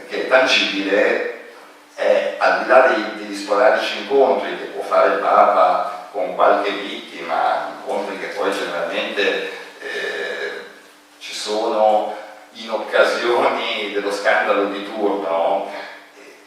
che è tangibile è, al di là degli sporadici incontri che può fare il Papa con qualche vittima, incontri che poi generalmente ci sono in occasioni dello scandalo di turno,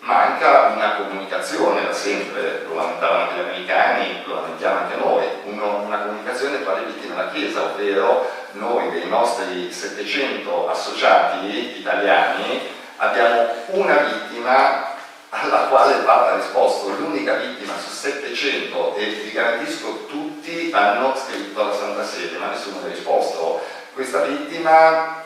manca una comunicazione da sempre, lo lamentavano anche gli americani, lo lamentiamo anche noi, una comunicazione tra le vittime della Chiesa, ovvero noi dei nostri 700 associati italiani abbiamo una vittima alla quale il Papa ha risposto, l'unica vittima su 700, e vi garantisco tutti hanno scritto alla Santa Sede, ma nessuno ha risposto. Questa vittima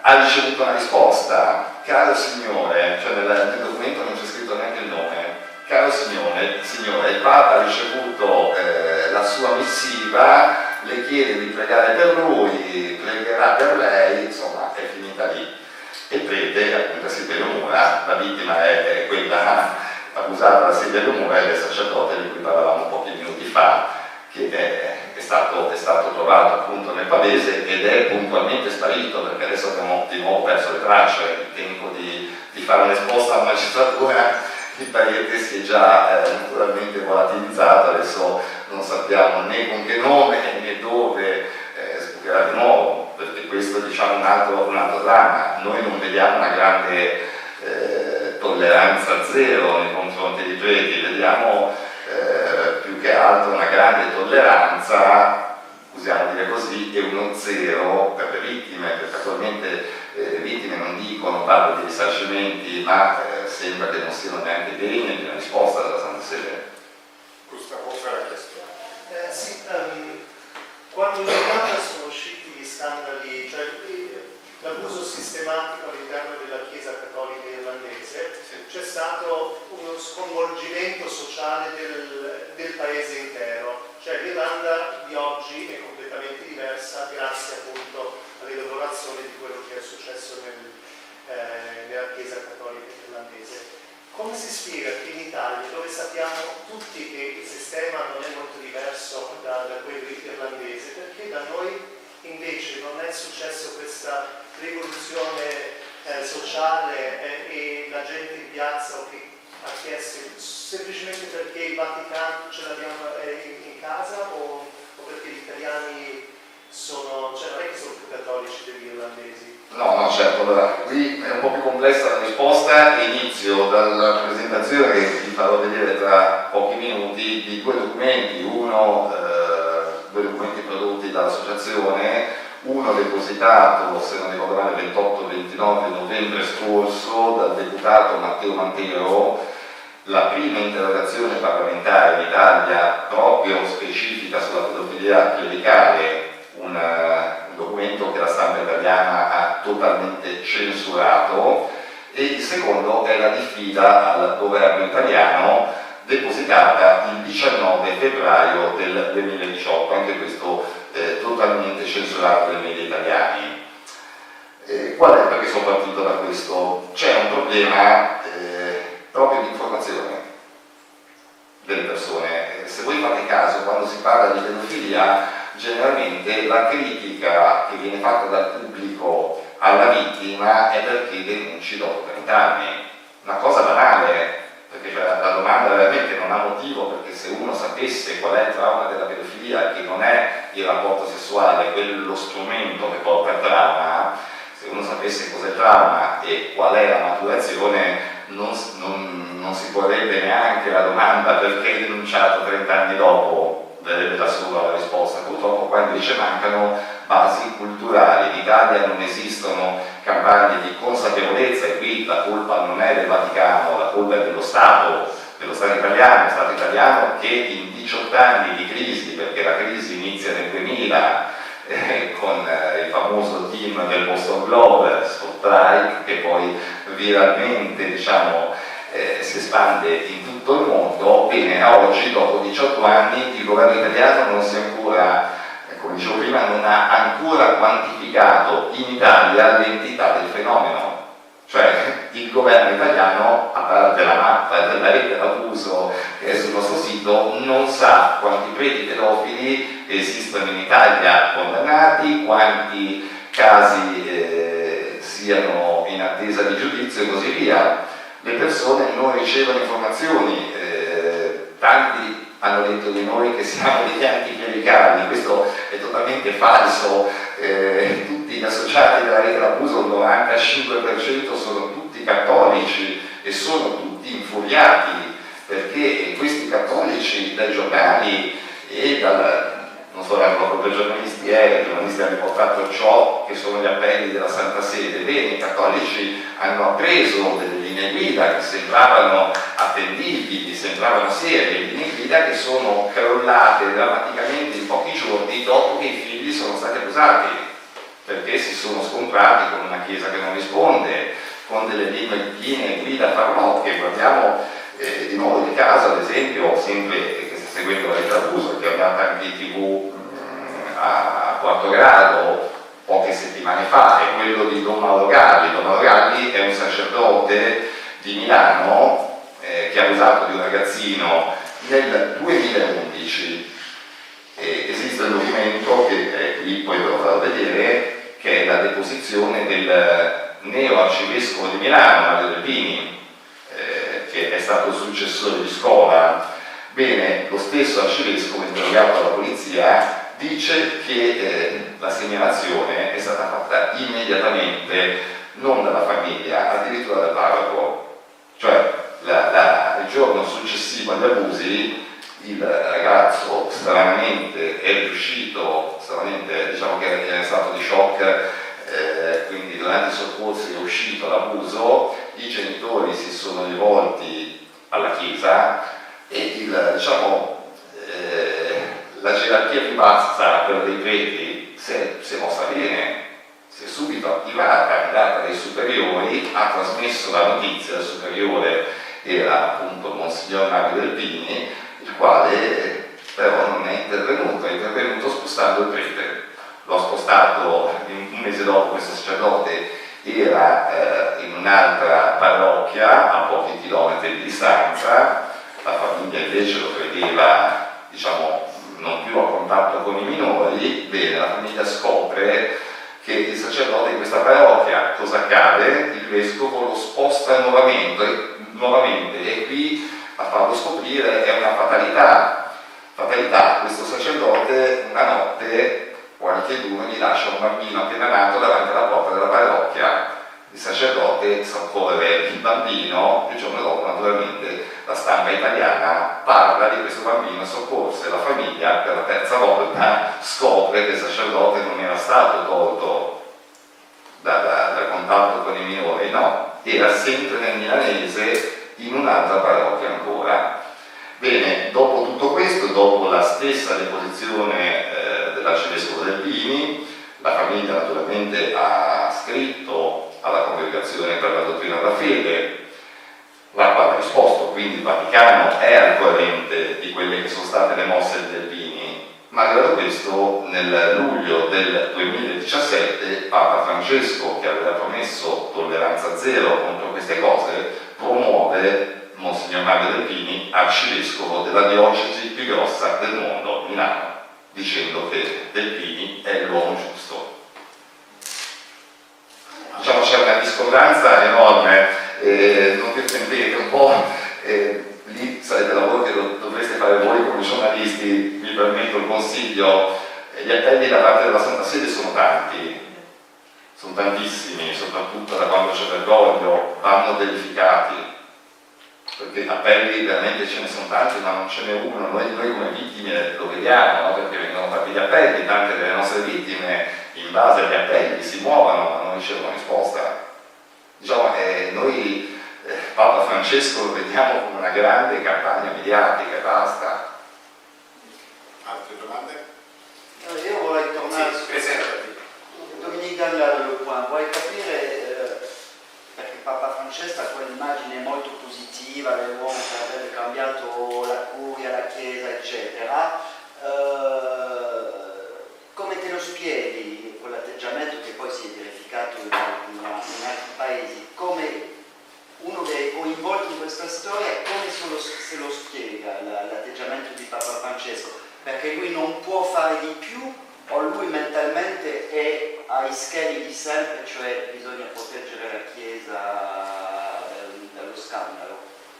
ha ricevuto una risposta: caro signore, cioè nel documento non c'è scritto neanche il nome, caro signore, il Papa ha ricevuto la sua missiva, le chiede di pregare per lui, pregherà per lei, insomma è finita lì. E il prete, appunto Silverio Mura, la vittima è quella accusata da Silverio Mura, è il sacerdote di cui parlavamo pochi minuti fa, che è stato trovato appunto nel Pavese ed è puntualmente sparito, perché adesso abbiamo di nuovo perso le tracce. Il tempo di fare un'esposta alla magistratura il Pariete si è già naturalmente volatilizzato, adesso non sappiamo né con che nome né dove spucherà di nuovo, perché questo diciamo un altro dramma. Noi non vediamo una grande tolleranza zero nei confronti dei preti, vediamo più che altro una grande tolleranza, usiamo dire così, e uno zero per le vittime, perché attualmente le vittime non dicono, parlo di risarcimenti, ma sembra che non siano neanche degne di una risposta dalla Santa Sede. Gustavo Ferra chiesto. Sì, quando in Italia sono usciti gli scandali, cioè l'abuso sistematico all'interno della Chiesa Cattolica Irlandese, c'è stato uno sconvolgimento sociale del paese intero, cioè l'Irlanda di oggi è completamente diversa grazie appunto all'elaborazione di quello che è successo nella Chiesa Cattolica Irlandese. Come si spiega che in Italia, dove sappiamo tutti che il sistema non è molto diverso da quello irlandese, perché da noi invece non è successo questa rivoluzione sociale e la gente in piazza che ha chiesto semplicemente perché il Vaticano ce l'abbiamo in casa o perché gli italiani sono, cioè non è che sono più cattolici degli irlandesi? No, certo, allora qui è un po' più complessa la risposta. Inizio dalla presentazione che vi farò vedere tra pochi minuti di due documenti, due documenti prodotti dall'associazione, uno depositato, se non ricordo male, 28-29 novembre scorso dal deputato Matteo Mantero, la prima interrogazione parlamentare in Italia proprio specifica sulla pedofilia clericale, un documento che la stampa italiana ha totalmente censurato, e il secondo è la diffida al governo italiano depositata il 19 febbraio del 2018, anche questo totalmente censurato dai media italiani. Qual è? Perché sono partito da questo? C'è un problema proprio di informazione delle persone. Se voi fate caso, quando si parla di pedofilia, generalmente la critica che viene fatta dal pubblico alla vittima è perché denunci dopo 30 anni. Una cosa banale, perché la domanda veramente non ha motivo, perché se uno sapesse qual è il trauma della pedofilia, che non è il rapporto sessuale è quello strumento che porta al trauma, se uno sapesse cos'è il trauma e qual è la maturazione, non si porrebbe neanche la domanda perché denunciato 30 anni dopo, darebbe da solo la risposta. Purtroppo qua invece mancano basi culturali. In Italia non esistono campagne di consapevolezza e qui la colpa non è del Vaticano, la colpa è dello Stato italiano che in 18 anni di crisi, perché la crisi inizia nel 2000 con il famoso team del Boston Globe, Strike, che poi viralmente si espande in tutto il mondo. Bene, oggi dopo 18 anni il governo italiano non si è ancora, come dicevo prima, non ha ancora quantificato in Italia l'entità del fenomeno. Cioè il governo italiano, a parte la mappa della rete d'abuso che è sul nostro sito, non sa quanti preti pedofili esistono in Italia condannati, quanti casi siano in attesa di giudizio e così via. Le persone non ricevono informazioni, tanti hanno detto di noi che siamo degli anticlericali, questo è totalmente falso. Tutti gli associati della rete d'abuso, il 95% sono tutti cattolici e sono tutti infuriati perché questi cattolici dai giornali e non so, erano proprio i giornalisti hanno riportato ciò che sono gli appelli della Santa Sede. Bene, i cattolici hanno appreso delle linee guida che sembravano attendibili, sembravano serie, linee guida che sono crollate drammaticamente in pochi giorni dopo che i figli sono stati abusati, perché si sono scontrati con una chiesa che non risponde, con delle linee guida farlocche. Guardiamo di nuovo il caso, ad esempio, sempre che sta seguendo la rete d'abuso, che è andata anche in TV a quarto grado poche settimane fa, è quello di Don Mauro Galli. Don Mauro Galli è un sacerdote di Milano che ha abusato di un ragazzino nel 2011. Esiste un documento che qui poi ve lo farò vedere, che è la deposizione del neo arcivescovo di Milano, Mario Delpini, che è stato il successore di Scola. Bene, lo stesso arcivescovo, interrogato dalla polizia, dice che la segnalazione è stata fatta immediatamente, non dalla famiglia, addirittura dal parroco. Cioè il giorno successivo agli abusi il ragazzo stranamente è riuscito, diciamo che è stato di shock, quindi durante i soccorsi è uscito l'abuso, i genitori si sono rivolti alla chiesa e la gerarchia più bassa, quella dei preti, si è mossa bene, si è subito attivata, andata dai superiori, ha trasmesso la notizia. Il superiore era appunto Monsignor Mario Delpini, il quale però non è intervenuto spostando il prete. L'ho spostato un mese dopo. Questo sacerdote era in un'altra parrocchia a pochi chilometri di distanza, la famiglia invece lo credeva non più a contatto con i minori. Bene, la famiglia scopre che il sacerdote in questa parrocchia, cosa accade? Il vescovo lo sposta nuovamente e qui a farlo scoprire è una fatalità, questo sacerdote una notte qualcheduno gli lascia un bambino appena nato davanti alla porta della parrocchia. Il sacerdote soccorre il bambino, il giorno dopo naturalmente la stampa italiana parla di questo bambino soccorso e la famiglia per la terza volta scopre che il sacerdote non era stato tolto dal contatto con i minori, no, era sempre nel milanese in un'altra parrocchia ancora. Bene, dopo tutto questo, dopo la stessa deposizione dell'arcivescovo Delpini, la famiglia naturalmente ha scritto alla Congregazione per la Dottrina della Fede, la quale ha risposto, quindi il Vaticano è al corrente di quelle che sono state le mosse di Delpini. Malgrado questo, nel luglio del 2017 Papa Francesco, che aveva promesso tolleranza zero contro queste cose, promuove Monsignor Mario Delpini arcivescovo della diocesi più grossa del mondo, Milano, dicendo che Delpini è l'uomo giusto. C'è una discordanza enorme, non vi sentite un po', lì sarebbe lavoro che dovreste fare voi come giornalisti. Mi permetto il consiglio, Gli appelli da parte della Santa Sede sono tanti, sono tantissimi, soprattutto da quando c'è Bergoglio, vanno verificati, perché appelli veramente ce ne sono tanti, ma non ce n'è uno. Noi come vittime lo vediamo, no? Perché vengono fatti gli appelli, tante delle nostre vittime in base agli appelli si muovono ma non ricevono risposta. Diciamo, noi Papa Francesco lo vediamo come una grande campagna mediatica e basta. Altre domande? Io vorrei tornare su Dominique Dalla Le Point, vuoi capire perché Papa Francesco ha quell'immagine molto positiva dell'uomo che avrebbe cambiato la curia, la chiesa, eccetera. Come te lo spieghi quell'atteggiamento che poi si è verificato in altri paesi? Come uno dei coinvolti in questa storia, come se lo spiega l'atteggiamento di Papa Francesco? Perché lui non può fare di più o lui mentalmente è ai schemi di sempre, cioè bisogna proteggere la Chiesa dallo scandalo?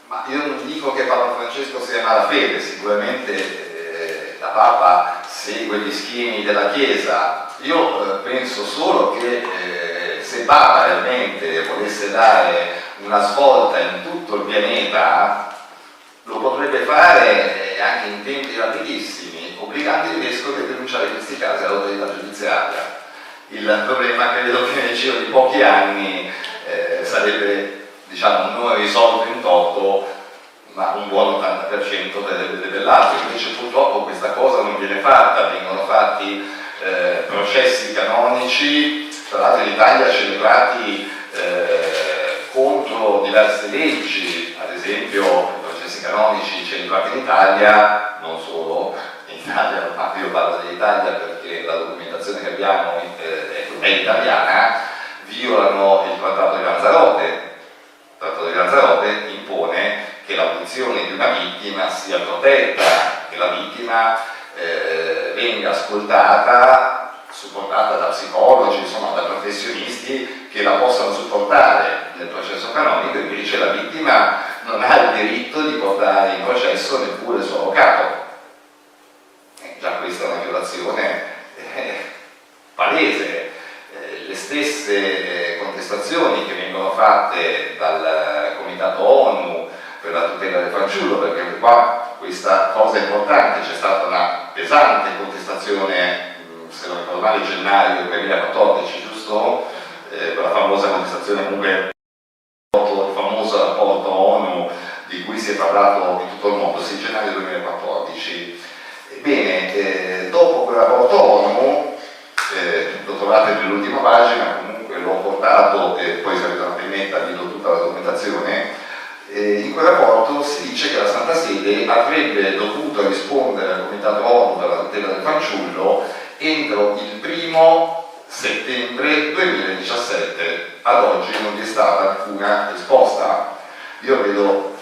Ma io non dico che Papa Francesco sia malafede, sicuramente la Papa segue gli schemi della Chiesa. Io penso solo che se Papa realmente volesse dare una svolta in tutto il pianeta, lo potrebbe fare anche in tempi rapidissimi, obbligando i vescovi a denunciare questi casi all'autorità giudiziaria. Il problema credo che nel giro di pochi anni sarebbe, diciamo, non risolto in toto, ma un buon 80% verrebbe debellato. Invece purtroppo questa cosa non viene fatta, vengono fatti processi canonici, tra l'altro in Italia celebrati contro diverse leggi, ad esempio i processi canonici celebrati in Italia, non solo in Italia, ma io parlo dell'Italia perché la documentazione che abbiamo è italiana, violano il Trattato di Lanzarote. Il Trattato di Lanzarote impone che l'audizione di una vittima sia protetta, che la vittima venga ascoltata, supportata da psicologi, insomma da professionisti che la possano supportare nel processo canonico. Invece la vittima non ha il diritto di portare in processo neppure il suo avvocato. Già questa è una violazione palese. Le stesse contestazioni che vengono fatte dal Comitato ONU per la tutela del fanciullo, perché qua questa cosa è importante, c'è stata una pesante contestazione, se non ricordo male, gennaio 2014, giusto? Quella famosa contestazione, comunque il famoso rapporto ONU di cui si è parlato in tutto il mondo, sì, gennaio 2014. Ebbene, dopo quel rapporto ONU, lo trovate nell'ultima pagina, comunque l'ho portato e poi se avete una pennetta vi do tutta la documentazione. In quel rapporto si dice che la Santa Sede avrebbe dovuto rispondere al Comitato ONU per la tutela del fanciullo entro il 1° settembre 2017. Ad oggi non vi è stata alcuna risposta. Io vedo,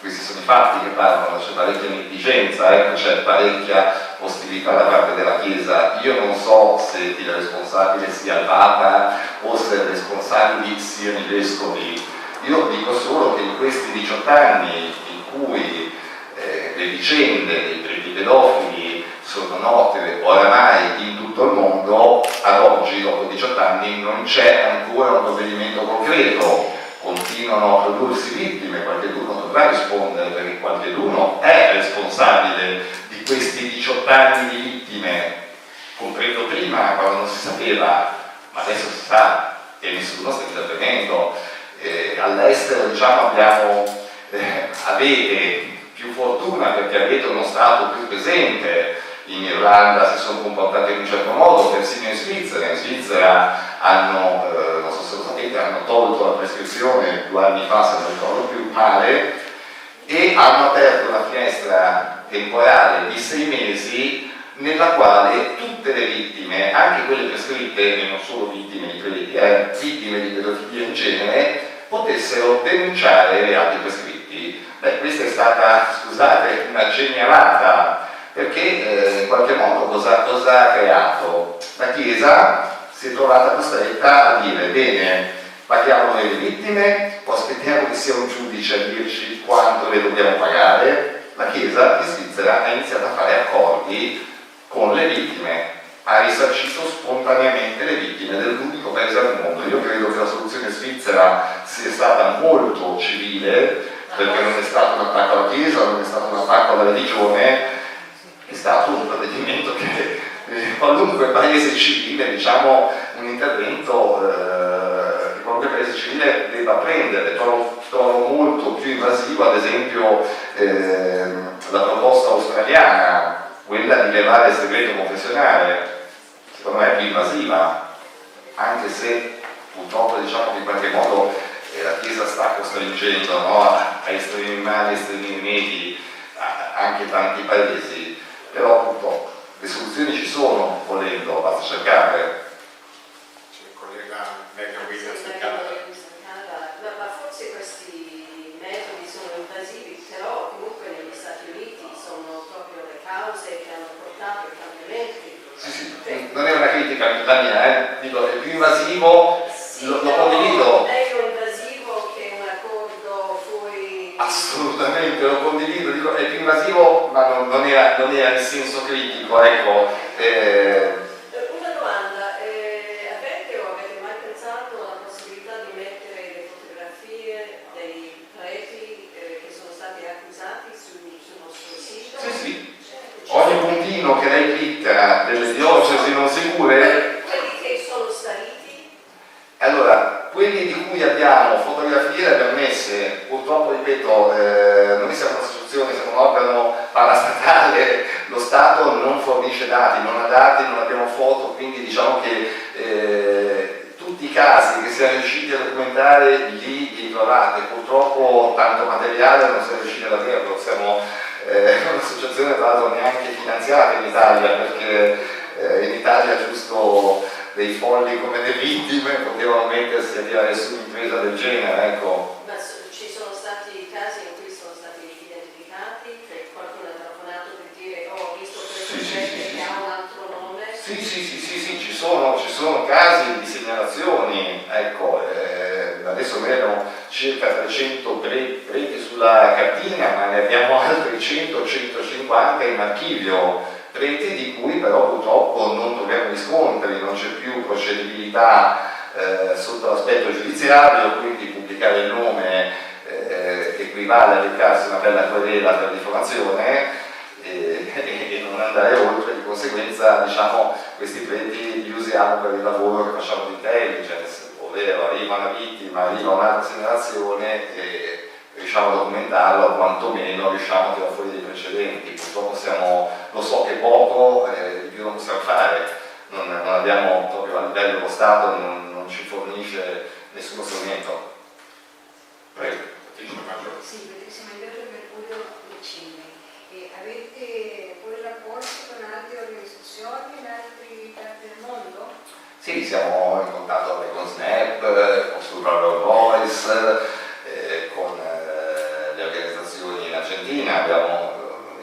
questi sono i fatti che parlano, c'è parecchia negligenza, c'è parecchia ostilità da parte della Chiesa. Io non so se il responsabile sia il Papa o se i responsabili siano i vescovi. Io dico solo che in questi 18 anni in cui le vicende dei preti pedofili sono note oramai in tutto il mondo, ad oggi, dopo 18 anni, non c'è ancora un provvedimento concreto. Continuano a prodursi vittime, qualcuno dovrà rispondere perché qualcuno è responsabile di questi 18 anni di vittime, compreso prima quando non si sapeva, ma adesso si sa e nessuno sta intervenendo. All'estero, diciamo, avete più fortuna perché avete uno Stato più presente. In Irlanda si sono comportati in un certo modo, persino in Svizzera. In Svizzera hanno, non so se lo sapete, hanno tolto la prescrizione 2 anni fa, se non ricordo più male, e hanno aperto una finestra temporale di 6 mesi nella quale tutte le vittime, anche quelle prescritte, e non solo vittime di vittime di pedofilia in genere, potessero denunciare i reati prescritti. Questa è stata, scusate, una genialata, perché in qualche modo cosa ha creato? La Chiesa si è trovata costretta a dire: bene, paghiamo noi le vittime o aspettiamo che sia un giudice a dirci quanto le dobbiamo pagare? La Chiesa in Svizzera ha iniziato a fare accordi con con le vittime, ha risarcito spontaneamente le vittime dell'unico paese al mondo. Io credo che la soluzione svizzera sia stata molto civile, perché non è stato un attacco alla Chiesa, non è stato un attacco alla religione, è stato un provvedimento che qualunque paese civile, diciamo, un intervento che qualunque paese civile debba prendere. Trovo molto più invasivo, ad esempio, la proposta australiana, quella di levare il segreto confessionale. Secondo me è più invasiva, anche se purtroppo, diciamo che in qualche modo la Chiesa sta costringendo, no, a estremi mali, estremi rimedi anche tanti paesi, però purtroppo le soluzioni ci sono, volendo, basta cercare. Il collega Megan Williams del Canada. Ma forse questi metodi sono invasivi, però comunque negli Stati Uniti sono proprio le cause che hanno portato i cambiamenti. Sì, non è una critica la mia, dico, è più invasivo, sì, lo condivido. Meno invasivo che un accordo fuori. Assolutamente, lo condivido, dico, è più invasivo, ma non era in senso critico, ecco. Una domanda, avete mai pensato alla possibilità di mettere le fotografie dei preti che sono stati accusati sul nostro sito? Sì. Ogni puntino che lei clicca delle diocesi non sicure. Quelli che sono saliti? Allora, quelli di cui abbiamo fotografie permesse, purtroppo ripeto, noi siamo un'associazione, siamo un organo parastatale, lo Stato non fornisce dati, non ha dati, non abbiamo foto, quindi diciamo che tutti i casi che siamo riusciti a documentare li trovate, purtroppo tanto materiale non siamo riusciti ad averlo, siamo un'associazione tra l'altro neanche finanziata in Italia, perché in Italia giusto dei folli come le vittime potevano mettersi a tirare su un'impresa del genere, ecco. Ma ci sono stati casi in cui sono stati identificati, che qualcuno ha telefonato per dire ho visto questo gente che ha un altro nome? Sì, ci sono casi di segnalazioni, ecco, adesso noi abbiamo circa 300 preti sulla cartina, ma ne abbiamo altri 100-150 in archivio, preti di cui però purtroppo non troviamo riscontri, non c'è più procedibilità sotto l'aspetto giudiziario, quindi pubblicare il nome equivale a recarsi una bella querela per diffamazione e non andare oltre. Di conseguenza, diciamo, questi preti li usiamo per il lavoro che facciamo di intelligence, ovvero arriva una vittima, arriva un'altra segnalazione e riusciamo a documentarlo, o quantomeno riusciamo a tirare fuori dei precedenti. Purtroppo lo so che poco, di più non possiamo fare, non abbiamo proprio a livello dello Stato, non ci fornisce nessuno strumento. Prego. Sì, perché siamo in viaggio per Mercurio vicini e avete poi rapporti con altre organizzazioni in altre parti del mondo? Sì, siamo in contatto con Snap, con Survivor Voice, con le organizzazioni in Argentina.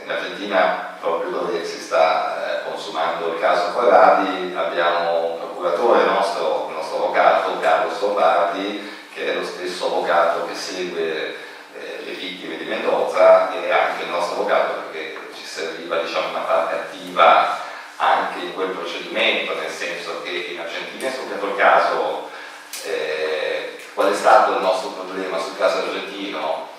In Argentina, proprio dove si sta consumando il caso Corradi, abbiamo un procuratore nostro, il nostro avvocato Carlo Lombardi, che è lo stesso avvocato che segue le vittime di Mendoza, e anche il nostro avvocato perché ci serviva, diciamo, una parte attiva anche in quel procedimento, nel senso che in Argentina è scoppiato il caso. Qual è stato il nostro problema sul caso argentino?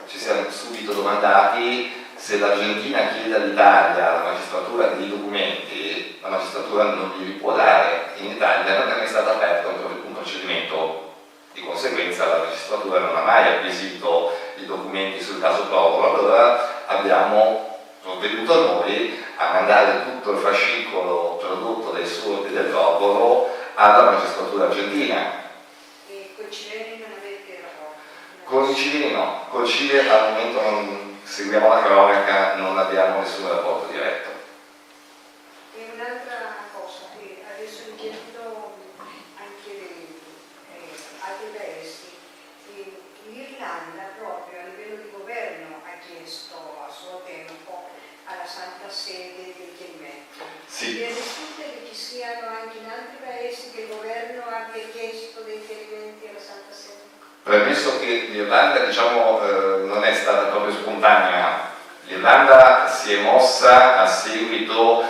Ci siamo subito domandati se l'Argentina chiede all'Italia, alla magistratura, dei documenti, la magistratura non li può dare. In Italia non è mai stato aperto un procedimento, di conseguenza la magistratura non ha mai acquisito i documenti sul caso Provola. Allora abbiamo provveduto noi a mandare tutto il fascicolo prodotto dai sordi del Provola alla magistratura argentina. E con i cileni non avete rapporti? Con il cileno, col Cile al momento non seguiamo la cronaca, non abbiamo nessun rapporto diretto. E un'altra cosa, adesso mi chiedo anche altri paesi, l'Irlanda proprio a livello di governo ha chiesto a suo tempo alla Santa Sede dei chiarimenti. Sì. E risulta che ci siano anche in altri paesi che il governo abbia chiesto dei chiarimenti alla Santa Sede? Premesso che l'Irlanda, diciamo, non è stata proprio spontanea, l'Irlanda si è mossa a seguito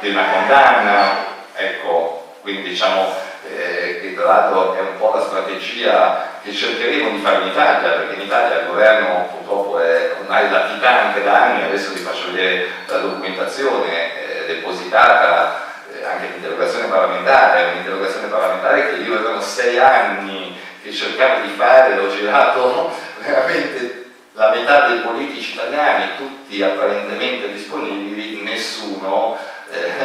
pena condanna, ecco, quindi diciamo che tra l'altro è un po' la strategia che cercheremo di fare in Italia, perché in Italia il governo purtroppo è ormai latitante da anni. Adesso vi faccio vedere la documentazione depositata, anche l'interrogazione parlamentare, un'interrogazione parlamentare che io erano 6 anni che cercavo di fare, l'ho girato veramente la metà dei politici italiani, tutti apparentemente disponibili, nessuno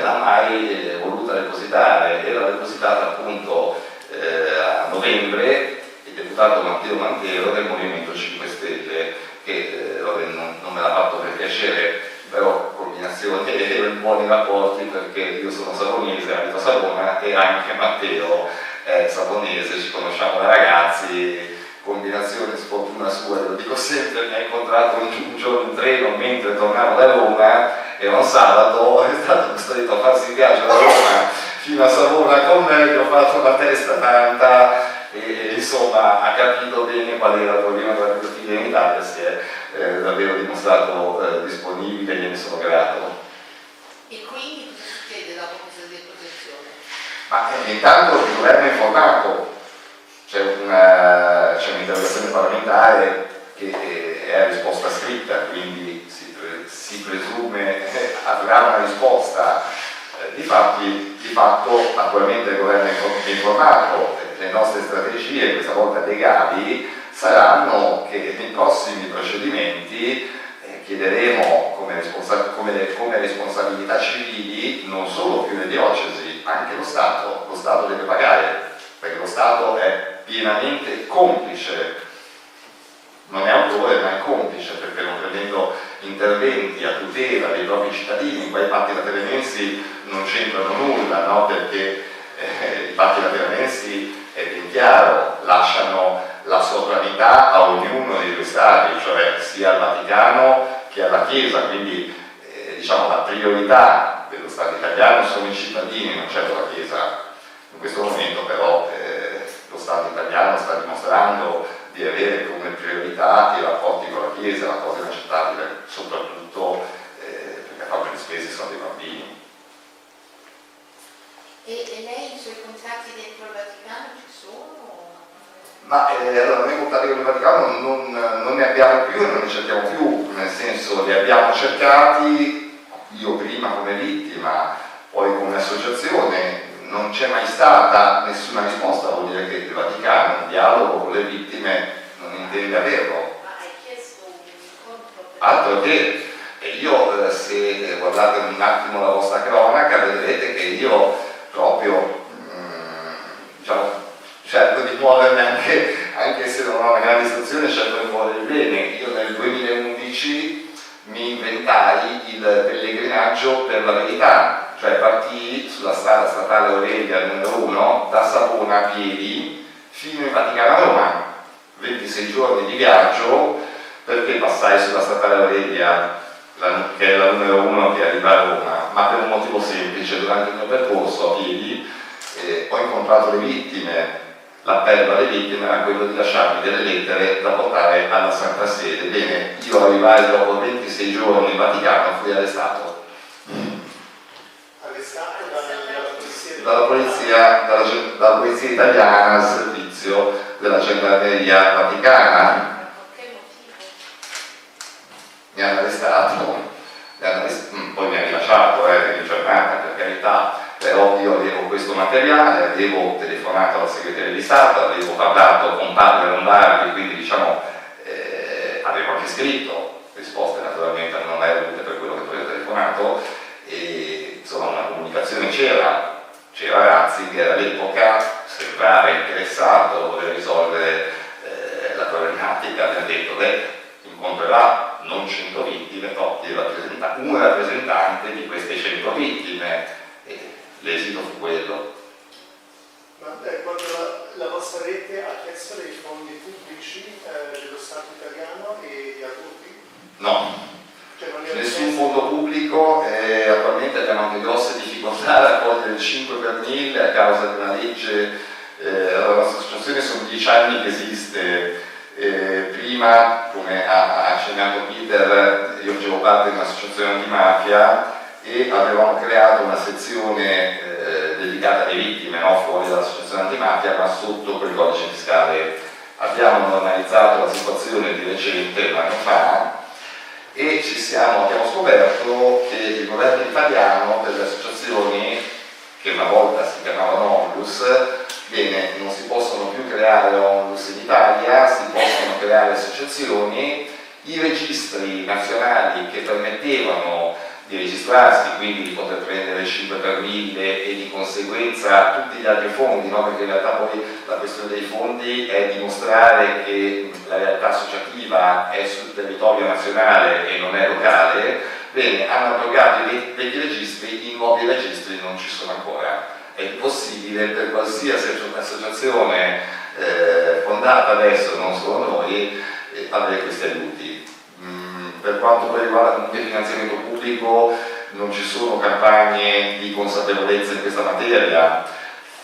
l'ha mai voluta depositare. Era depositata appunto a novembre il deputato Matteo Mantero del Movimento 5 Stelle, che non me l'ha fatto per piacere, però combinazione e buoni rapporti, perché io sono savonese, abito a Savona e anche Matteo è savonese, ci conosciamo da ragazzi. Combinazione sfortuna sua, lo dico sempre, mi ha incontrato un giorno in treno mentre tornavo da Roma, era un sabato, è stato costretto a farsi il viaggio da Roma fino a Savona con me, gli ho fatto una testa tanta e insomma ha capito bene qual era il problema della pedofilia in Italia, si è davvero dimostrato disponibile e gliene sono grato. E quindi cosa succede dopo questa deposizione? Ma intanto il governo è informato. C'è un'interrogazione parlamentare che è a risposta scritta, quindi si presume avrà una risposta. Di fatto attualmente il governo è informato, le nostre strategie, questa volta legali, saranno che nei prossimi procedimenti chiederemo come responsabilità civili non solo più le diocesi, anche lo Stato deve pagare, perché lo Stato è pienamente complice, non è autore ma è complice, perché non prendendo interventi a tutela dei propri cittadini, qua i patti lateranensi non c'entrano nulla, no? Perché i patti lateranensi, è ben chiaro, lasciano la sovranità a ognuno dei due Stati, cioè sia al Vaticano che alla Chiesa, quindi diciamo la priorità dello Stato italiano sono i cittadini, non certo la Chiesa. In questo momento però lo Stato italiano sta dimostrando di avere come priorità i rapporti con la Chiesa, la cosa inaccettabile, soprattutto perché proprio le spese sono dei bambini. E lei i suoi contatti dentro il Vaticano ci sono? Ma allora noi contatti con il Vaticano non ne abbiamo più e non ne cerchiamo più, nel senso li abbiamo cercati, io prima come vittima, poi come associazione. Non c'è mai stata nessuna risposta, vuol dire che il Vaticano un dialogo con le vittime non intende averlo. Ma hai chiesto un incontro? Altro che io, se guardate un attimo la vostra cronaca, vedrete che io proprio diciamo, cerco di muovermi anche se non ho una grande istruzione, cerco di muovere bene. Io nel 2011 mi inventai il pellegrinaggio per la verità. Cioè partii sulla strada statale Aurelia numero 1 da Savona a piedi fino in Vaticano a Roma, 26 giorni di viaggio, perché passai sulla statale Aurelia, che è la numero 1 che arriva a Roma, ma per un motivo semplice: durante il mio percorso a piedi ho incontrato le vittime. L'appello alle vittime era quello di lasciarmi delle lettere da portare alla Santa Sede. Bene, io arrivai dopo 26 giorni in Vaticano, fui arrestato. Dalla polizia italiana al servizio della gendarmeria vaticana. Mi hanno arrestato, poi mi hanno rilasciato in giornata, per carità, però io avevo questo materiale, avevo telefonato alla segreteria di Stato, avevo parlato con padre Lombardi, quindi diciamo avevo anche scritto, risposte naturalmente non mai avute per quello che poi ho telefonato, e insomma una comunicazione c'era Ratzinger all'epoca, sembrava interessato a voler risolvere la problematica, mi ha detto lei incontrerà non 100 vittime, però un rappresentante di queste 100 vittime, e l'esito fu quello. Ma quando la vostra rete ha chiesto dei fondi pubblici dello Stato italiano e di adulti? No. Nessun fondo pubblico, attualmente abbiamo anche grosse difficoltà a raccogliere il 5 per 1000 a causa di una legge. La nostra associazione sono 10 anni che esiste, prima, come ha accennato Peter, io facevo parte di un'associazione antimafia e avevamo creato una sezione dedicata alle vittime, no? Fuori dall'associazione antimafia, ma sotto quel codice fiscale. Abbiamo normalizzato la situazione di recente, un anno fa, e abbiamo scoperto che il governo italiano per le associazioni, che una volta si chiamavano onlus, bene, non si possono più creare onlus in Italia, si possono creare associazioni. I registri nazionali che permettevano di registrarsi, quindi di poter prendere 5 per 1000 e di conseguenza tutti gli altri fondi, no? Perché in realtà poi la questione dei fondi è dimostrare che la realtà associativa è sul territorio nazionale e non è locale. Bene, hanno abrogato i vecchi registri, i nuovi registri non ci sono ancora. È impossibile per qualsiasi associazione fondata adesso, non solo noi, avere questi aiuti. Per quanto poi riguarda comunque il finanziamento pubblico, non ci sono campagne di consapevolezza in questa materia.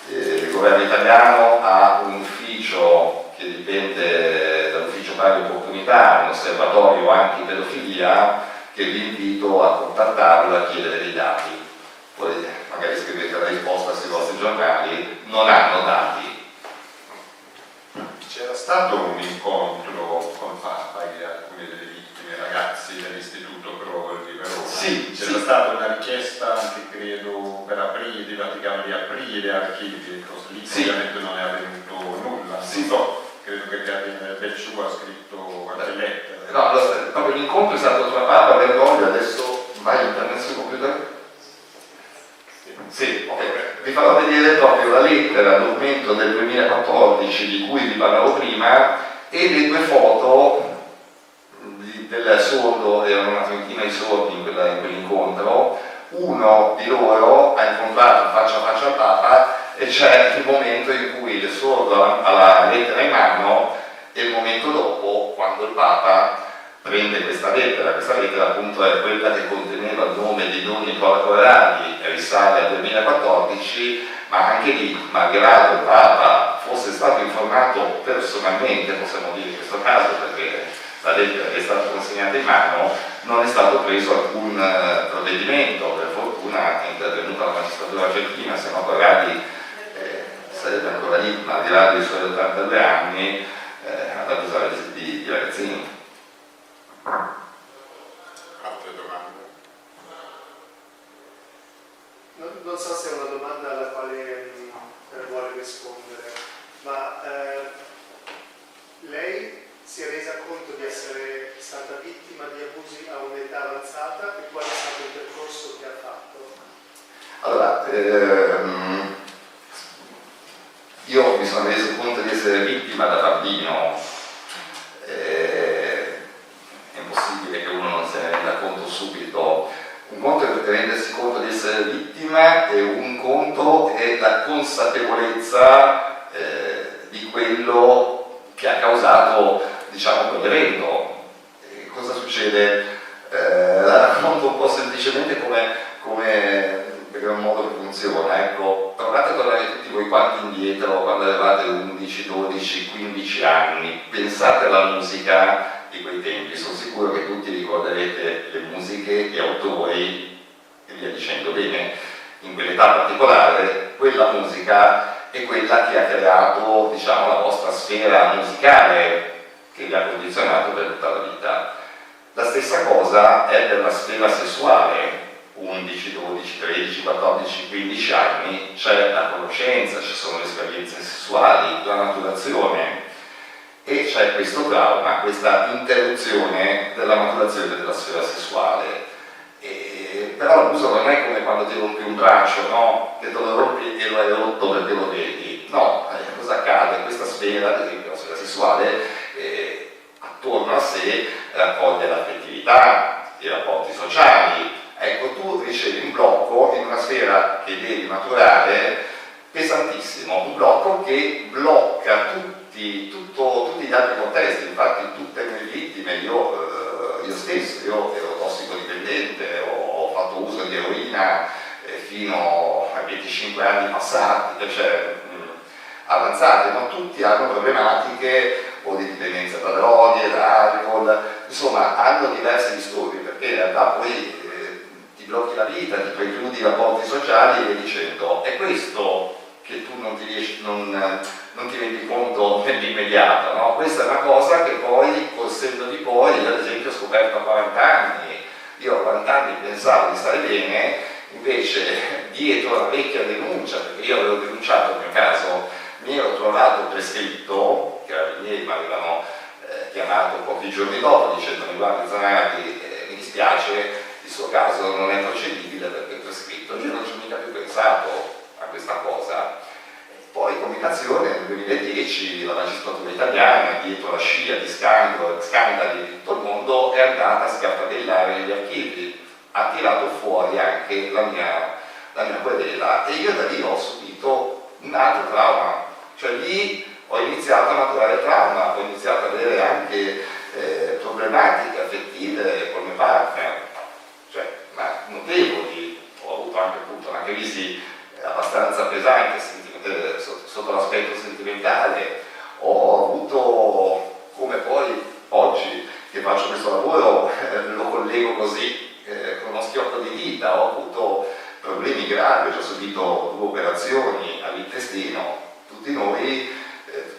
Il governo italiano ha un ufficio che dipende dall'ufficio pari opportunità, un osservatorio antipedofilia, che vi invito a contattarlo e a chiedere dei dati. Poi magari scrivete la risposta sui vostri giornali, non hanno dati. C'era stato un incontro con Papa e alcuni delle vittime, ragazzi dell'Istituto Kroll di Verona. Sì, c'era stata una richiesta anche credo per aprire, il Vaticano di aprire archivi, lì ovviamente non è avvenuto nulla. Sì. Credo che Becciu ha scritto qualche lettera. No, proprio l'incontro è stato tra Papa e Bergoglio, adesso vai in internet sul computer? Sì, ok. Vi farò vedere proprio la lettera, documento del 2014 di cui vi parlavo prima, e le due foto del sordo, erano una trentina di sordi in quell'incontro. Uno di loro ha incontrato faccia a faccia il Papa e c'è il momento in cui il sordo ha la lettera in mano e il momento dopo, quando il Papa prende questa lettera appunto è quella che conteneva il nome di Don Nicola Corradi, risale al 2014, ma anche lì, malgrado il Papa fosse stato informato personalmente, possiamo dire in questo caso, perché la lettera che è stata consegnata in mano, non è stato preso alcun provvedimento. Per fortuna è intervenuta la magistratura argentina, se no Corradi sarebbe ancora lì, ma al di là dei suoi 82 anni ad abusare di ragazzini. Altre domande? Non so se è una domanda alla quale vuole rispondere, ma lei si è resa conto di essere stata vittima di abusi a un'età avanzata e qual è stato il percorso che ha fatto? Allora, io mi sono reso conto di essere vittima da bambino. È impossibile che uno non se ne renda conto subito. Un conto è rendersi conto di essere vittima e un conto è la consapevolezza di quello che ha causato, diciamo, quell'evento. Cosa succede? La racconto un po' semplicemente come perché è un modo che funziona. Ecco, provate a tornare tutti voi quanti indietro quando avevate 11, 12, 15 anni, pensate alla musica di quei tempi, sono sicuro che tutti ricorderete le musiche, gli autori e via dicendo. Bene, in quell'età particolare quella musica è quella che ha creato, diciamo, la vostra sfera musicale, che vi ha condizionato per tutta la vita. La stessa cosa è per la sfera sessuale. 11, 12, 13, 14, 15 anni c'è la conoscenza, ci sono le esperienze sessuali, la maturazione, e c'è questo trauma, questa interruzione della maturazione della sfera sessuale. Però l'abuso non è come quando ti rompi un braccio, no? Che te lo rompi e lo hai rotto perché lo vedi. No, cosa accade? Questa sfera, ad esempio la sfera sessuale, attorno a sé raccoglie l'affettività, i rapporti sociali. Ecco, tu ricevi un blocco in una sfera che devi maturare pesantissimo, un blocco che blocca tutti gli altri contesti. Infatti tutte le mie vittime, io stesso, io ero tossicodipendente, ho fatto uso di eroina fino ai 25 anni passati, cioè avanzate, ma tutti hanno problematiche o di dipendenza da droghe, da alcol, insomma hanno diversi disturbi, perché in realtà poi ti blocchi la vita, ti precludi i rapporti sociali e via dicendo. È questo che tu non ti rendi conto nell'immediato, no? Questa è una cosa che poi, col senno di poi, io ad esempio ho scoperto a 40 anni. Io a 40 anni pensavo di stare bene, invece dietro la vecchia denuncia, perché io avevo denunciato il mio caso, mi ero trovato prescritto, che i miei mi avevano chiamato pochi giorni dopo dicendomi: guarda Zanardi, mi dispiace, il suo caso non è procedibile perché è prescritto. Io non ci ho mica più pensato a questa cosa. Poi comunicazione nel 2010 la magistratura italiana, dietro la scia di scandali di tutto il mondo, è andata a scartabellare gli archivi, ha tirato fuori anche la mia querela e io da lì ho subito un altro trauma, cioè lì ho iniziato a maturare il trauma, ho iniziato ad avere anche problematiche affettive con mio partner, cioè ma notevoli, ho avuto anche appunto una crisi abbastanza pesante sotto l'aspetto sentimentale, ho avuto, come poi oggi che faccio questo lavoro lo collego così con uno schiocco di dita, ho avuto problemi gravi, ho già subito 2 operazioni all'intestino, tutte noi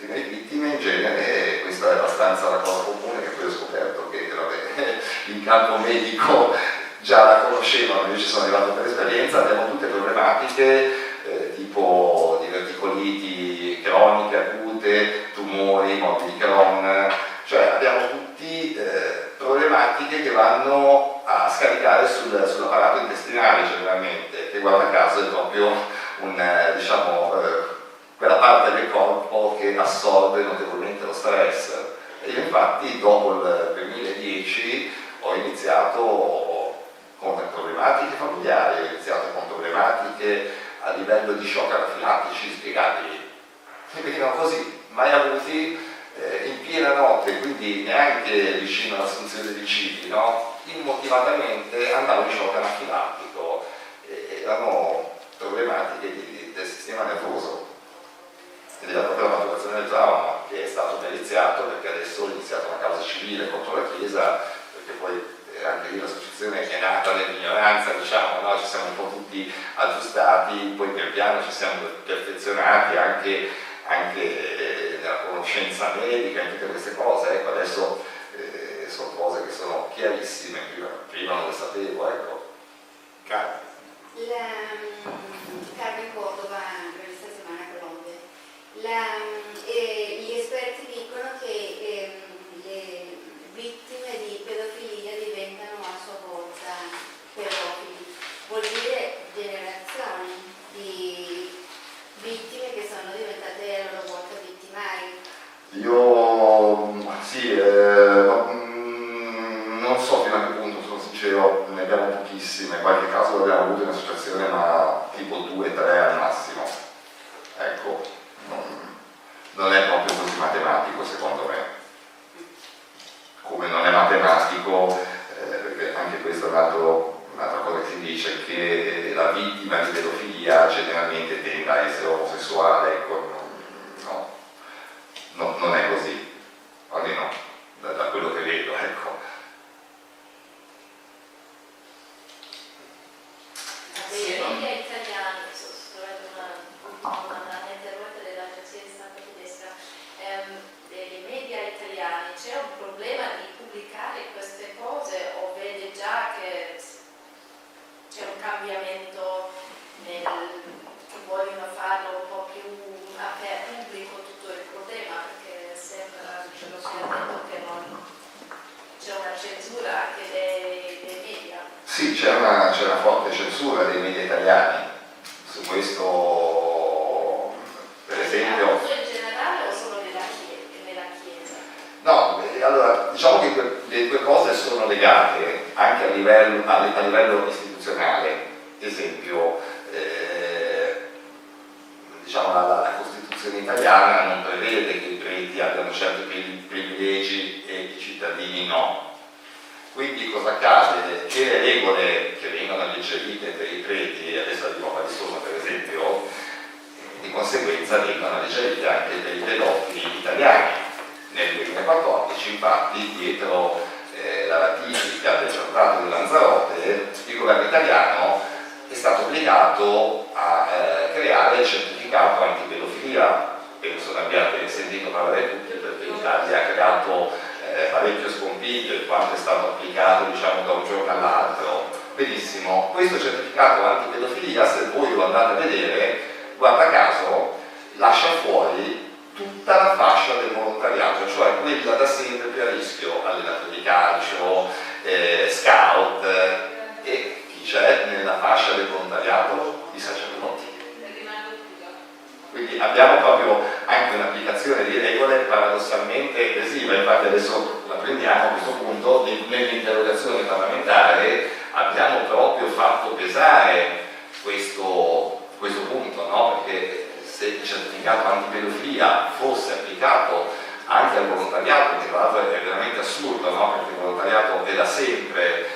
vittime in genere. Questa è abbastanza la cosa comune, che poi ho scoperto che in campo medico già la conoscevano, io ci sono arrivato per esperienza. Abbiamo tutte problematiche tipo diverticoliti croniche, acute, tumori, morti di Crohn, cioè abbiamo tutti problematiche che vanno a scaricare sull'apparato intestinale generalmente, che guarda caso è proprio quella parte del corpo che assorbe notevolmente lo stress. E io infatti dopo il 2010 ho iniziato con problematiche familiari, ho iniziato con problematiche a livello di shock anafilattici spiegabili, che venivano così, mai avuti, in piena notte, quindi neanche vicino all'assunzione di cibi, no? Immotivatamente andavo in shock anafilattico, erano problematiche del sistema nervoso. Ed era proprio la maturazione del trauma che è stato periziato, perché adesso ho iniziato una causa civile contro la Chiesa, perché poi anche lì l'associazione è nata nell'ignoranza, diciamo, no? Ci siamo un po' tutti aggiustati, poi pian piano ci siamo perfezionati anche nella conoscenza medica, in tutte queste cose. Ecco, adesso sono cose che sono chiarissime, prima non le sapevo, ecco. Carmen. Carmen Cordova, rivista Settimana Colombia. Gli esperti dicono che le vittime di pedofilia diventano a sua volta pedofili, vuol dire generazioni di vittime che sono diventate a loro volta vittimari. Io sì, non so fino a che punto, sono sincero, ne abbiamo pochissime, qualche caso l'abbiamo avuto in associazione, ma tipo 2-3 al massimo. Ecco, non è proprio così matematico secondo me. Come non è matematico, perché anche questa è un'altra cosa che si dice, che la vittima di pedofilia generalmente tende a essere omosessuale, ecco, no, non è così, almeno da quello che vedo, ecco. Le media italiane, sto leggendo un'intervista dell'agenzia di stampa tedesca, delle media italiane, c'è un problema di pubblicare queste cose o vede già che c'è un cambiamento che vogliono farlo un po' più pubblico tutto il problema, perché sembra, ce lo si è detto, che c'è una censura anche dei media. Sì, c'è una forte censura dei media italiani, su questo per esempio. In generale o solo nella Chiesa? No, allora diciamo che le due cose sono legate anche a livello istituzionale. Esempio, diciamo la Costituzione italiana non prevede che i preti abbiano certi privilegi e i cittadini no. Quindi cosa accade? Che le regole che vengono alleggerite per i preti, adesso arrivo a quali sono per esempio, di conseguenza vengono alleggerite anche per i pedofili italiani. Nel 2014 infatti dietro la ratifica del Trattato di Lanzarote il il governo italiano è stato obbligato a creare il certificato antipedofilia. Penso che abbiate sentito parlare tutti, perché l'Italia ha creato parecchio scompiglio in quanto è stato applicato, diciamo, da un giorno all'altro. Benissimo, questo certificato antipedofilia, se voi lo andate a vedere, guarda caso, lascia fuori tutta la fascia del volontariato, cioè quella da sempre più a rischio, allenatori di calcio, scout, e chi c'è nella fascia del volontariato? I sacerdoti. Quindi abbiamo proprio anche un'applicazione di regole paradossalmente lesiva. Infatti adesso la prendiamo a questo punto, nell'interrogazione parlamentare abbiamo proprio fatto pesare questo punto, no? Perché se il certificato antipedofilia fosse applicato anche al volontariato, che tra l'altro è veramente assurdo, no? Perché il volontariato è da sempre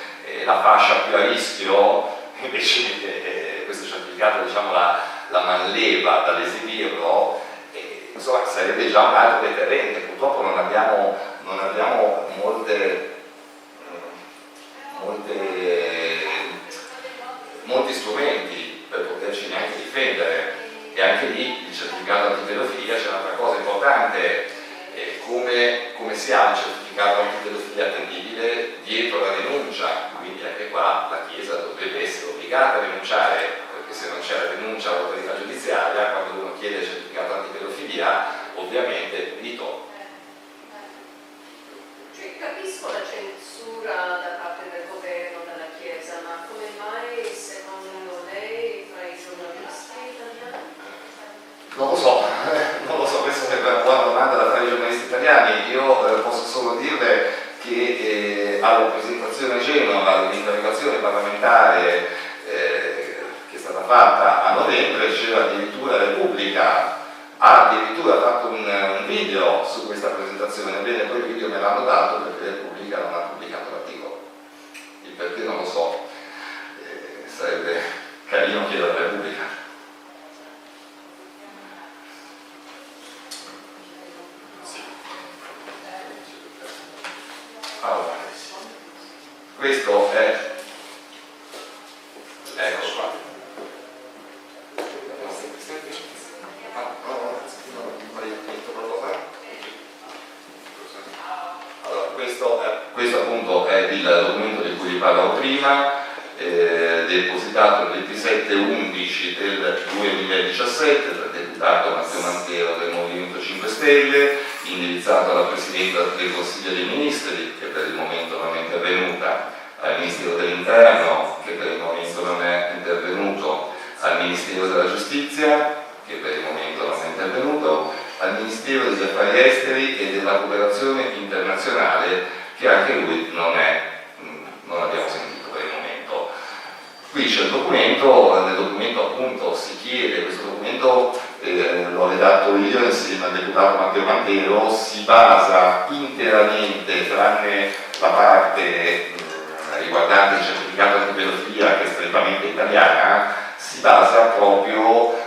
la fascia più a rischio, invece questo certificato, diciamo, la manleva dall'esibirlo, insomma sarebbe già un altro deterrente. Purtroppo non abbiamo molti strumenti per poterci neanche difendere. E anche lì il certificato antipedofilia c'è un'altra cosa importante, come si ha un certificato antipedofilia attendibile dietro la denuncia, quindi anche qua la Chiesa dovrebbe essere obbligata a denunciare, perché se non c'è la denuncia all'autorità giudiziaria, quando uno chiede il certificato antipedofilia ovviamente è punito. Cioè, capisco la censura da parte del governo, della Chiesa, ma come mai secondo lei tra i giornalisti italiani? Non lo so, questa è una buona domanda da fare ai giornalisti italiani. Io posso solo dirle che alla presentazione a Genova dell'interrogazione parlamentare che è stata fatta a novembre c'era addirittura Repubblica, ha addirittura fatto un video su questa presentazione. Ebbene, poi il video me l'hanno dato perché Repubblica non ha pubblicato l'articolo. Il perché non lo so, sarebbe carino chiedere a Repubblica. Allora, questo è, ecco qua. Allora, questo appunto è il documento di cui vi parlavo prima, depositato il 27/11 del 2017 dal deputato Matteo Mantero del Movimento 5 Stelle, indirizzato alla Presidente del Consiglio dei Ministri, che per il momento non è intervenuta, al Ministero dell'Interno, che per il momento non è intervenuto, al Ministero della Giustizia, che per il momento non è intervenuto, al Ministero degli Affari Esteri e della Cooperazione Internazionale, che anche lui non abbiamo sentito per il momento. Qui c'è il documento, nel documento appunto si chiede, questo documento l'ho redatto io insieme al deputato Matteo Mantero, si basa interamente, tranne la parte riguardante il certificato antipedofilia che è strettamente italiana, si basa proprio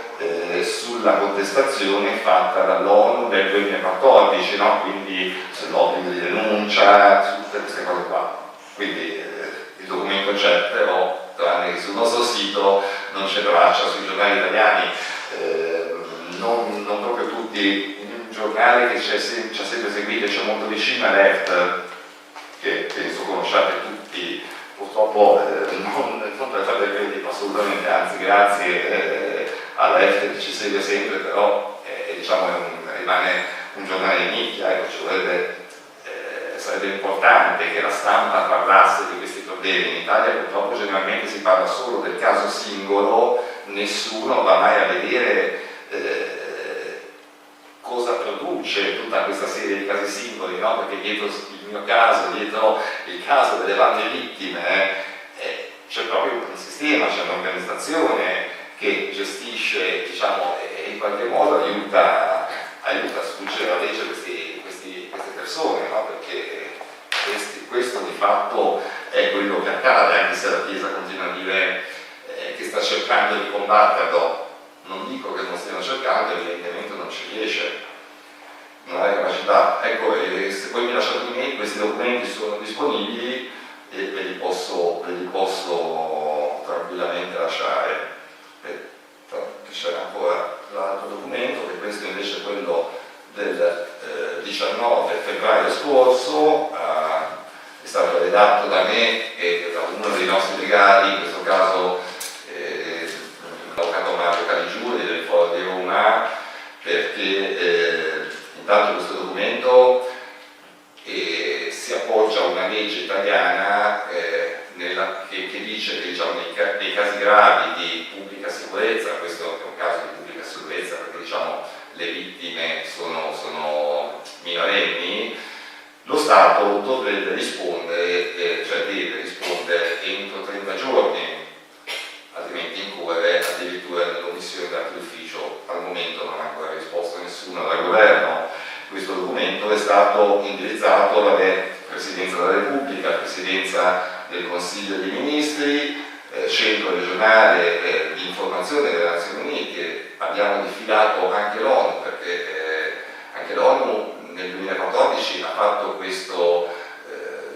sulla contestazione fatta dall'ONU nel 2014, no? Quindi sull'obbligo di denuncia, su tutte queste cose qua. Quindi il documento c'è, però tranne che sul nostro sito non c'è traccia sui giornali italiani, non proprio tutti. Un giornale che ci ha sempre seguito e c'è molto vicino è Left, che penso conosciate tutti, purtroppo non per fare credito assolutamente, anzi grazie a Left che ci segue sempre, però diciamo rimane un giornale di nicchia, ecco, sarebbe importante che la stampa parlasse di questi problemi. In Italia purtroppo generalmente si parla solo del caso singolo, nessuno va mai a vedere cosa produce tutta questa serie di casi singoli, no? Perché dietro il mio caso, dietro il caso delle varie vittime, c'è proprio un sistema, c'è un'organizzazione che gestisce, diciamo, e in qualche modo aiuta a sfuggire alla legge queste persone, no? Perché questo di fatto è quello che accade, anche se la Chiesa continua a dire che sta cercando di combatterlo. Non dico che non stiano cercando, evidentemente non ci riesce, non ha capacità. Ecco, se poi mi lasciate i mail, questi documenti sono disponibili, e ve li posso tranquillamente lasciare. C'è ancora l'altro documento, che questo invece è quello del 19 febbraio scorso, è stato redatto da me e da uno dei nostri legali, in questo caso l'avvocato Mario Caligiuri del Foro di Roma, perché intanto questo documento si appoggia a una legge italiana che dice che diciamo, nei casi gravi di pubblica sicurezza, questo è un caso di pubblica sicurezza perché diciamo, le vittime sono minorenni, lo Stato dovrebbe rispondere, cioè deve rispondere entro 30 giorni, altrimenti incorre addirittura nell'omissione d'atto d'ufficio. Al momento non ha ancora risposto nessuno dal governo. Questo documento è stato indirizzato alla Presidenza della Repubblica, Presidenza del Consiglio dei Ministri, Centro regionale di informazione delle Nazioni Unite. Abbiamo diffidato anche l'ONU, perché anche l'ONU nel 2014 ha fatto questo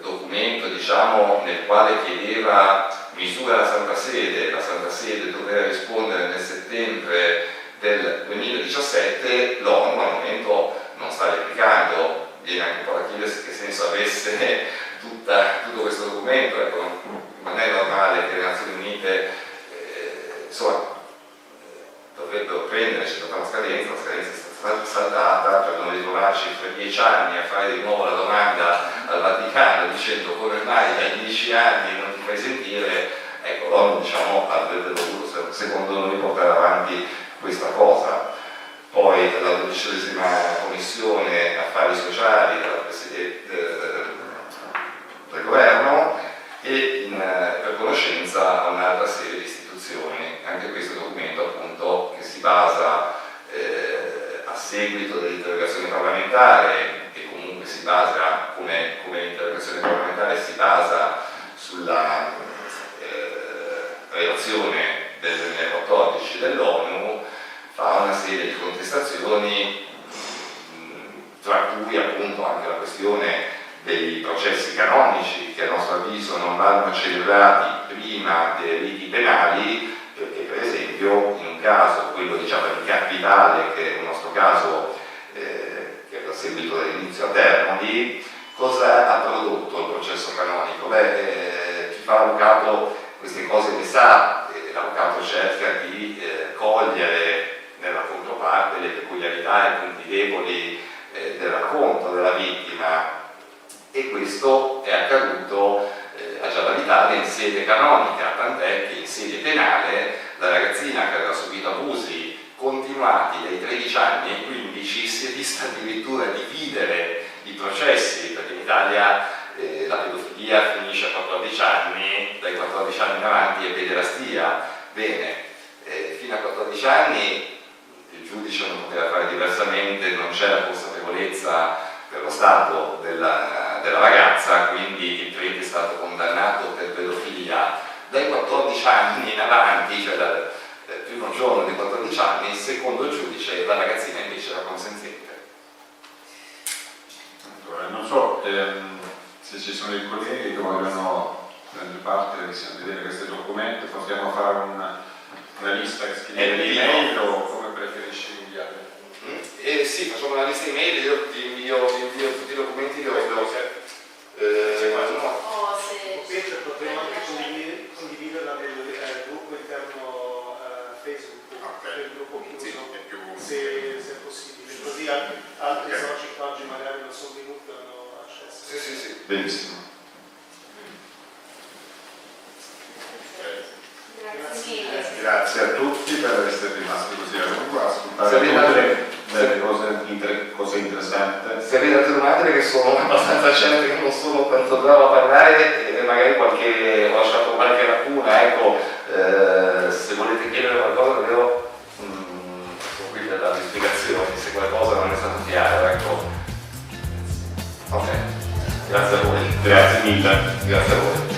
documento, diciamo, nel quale chiedeva misure alla Santa Sede. La Santa Sede doveva rispondere nel settembre del 2017, l'ONU al momento non sta replicando. Viene anche un po' da chiedersi che senso avesse tutto questo documento. Ecco, non è normale che le Nazioni Unite dovrebbero prendere, c'è stata la scadenza è stata saltata, per non ritrovarci per 10 anni a fare di nuovo la domanda al Vaticano dicendo come mai dai 10 anni non ti fai sentire. Ecco, l'ONU diciamo, avrebbe dovuto secondo noi portare avanti questa cosa. Poi la 12ª Commissione Affari Sociali del Governo e per conoscenza a un'altra serie di istituzioni. Anche questo documento appunto che si basa a seguito dell'interrogazione parlamentare e comunque si basa, come l'interrogazione parlamentare si basa sulla relazione del 2014 dell'ONU, fa una serie di contestazioni, tra cui appunto anche la questione dei processi canonici che a nostro avviso non vanno celebrati prima dei riti penali, perché per esempio in un caso, quello diciamo di Capitale, che è il nostro caso che è a seguito dell'inizio a Termoli, cosa ha prodotto il processo canonico? Chi fa l'avvocato queste cose le sa, l'avvocato cerca di cogliere nella controparte le peculiarità e i punti deboli del racconto della vittima, e questo è accaduto a Gialla Vitale in sede canonica, tant'è che in sede penale la ragazzina che aveva subito abusi continuati dai 13 anni ai 15 si è vista addirittura dividere i processi, perché in Italia la pedofilia finisce a 14 anni, dai 14 anni in avanti è pederastia. Bene, fino a 14 anni il giudice non poteva fare diversamente, non c'era consapevolezza per lo stato della ragazza, quindi il prete è stato condannato per pedofilia. Dai 14 anni in avanti, cioè dal primo giorno dei 14 anni, secondo il giudice la ragazzina invece era consenziente. Non so se ci sono dei colleghi che vogliono prendere parte a vedere questo documento, possiamo fare una lista che scrive l'email o come preferisci inviare? Sì, facciamo una lista email, io ti invio tutti i documenti che ho potremmo anche condividerla nel gruppo interno Facebook, del gruppo chiuso, se è possibile, così anche altri soci che oggi magari non sono venuti hanno accesso. Sì. Benissimo. Grazie a tutti per essere rimasti così a lungo a ascoltare delle cose interessanti. Se avete altre domande che sono abbastanza certe, che non sono tanto bravo a parlare e magari ho lasciato qualche lacuna, ecco, se volete chiedere qualcosa davvero sono qui per darvi spiegazioni, se qualcosa non è stato chiaro, ecco. Ok, grazie a voi. Grazie mille. Grazie a voi.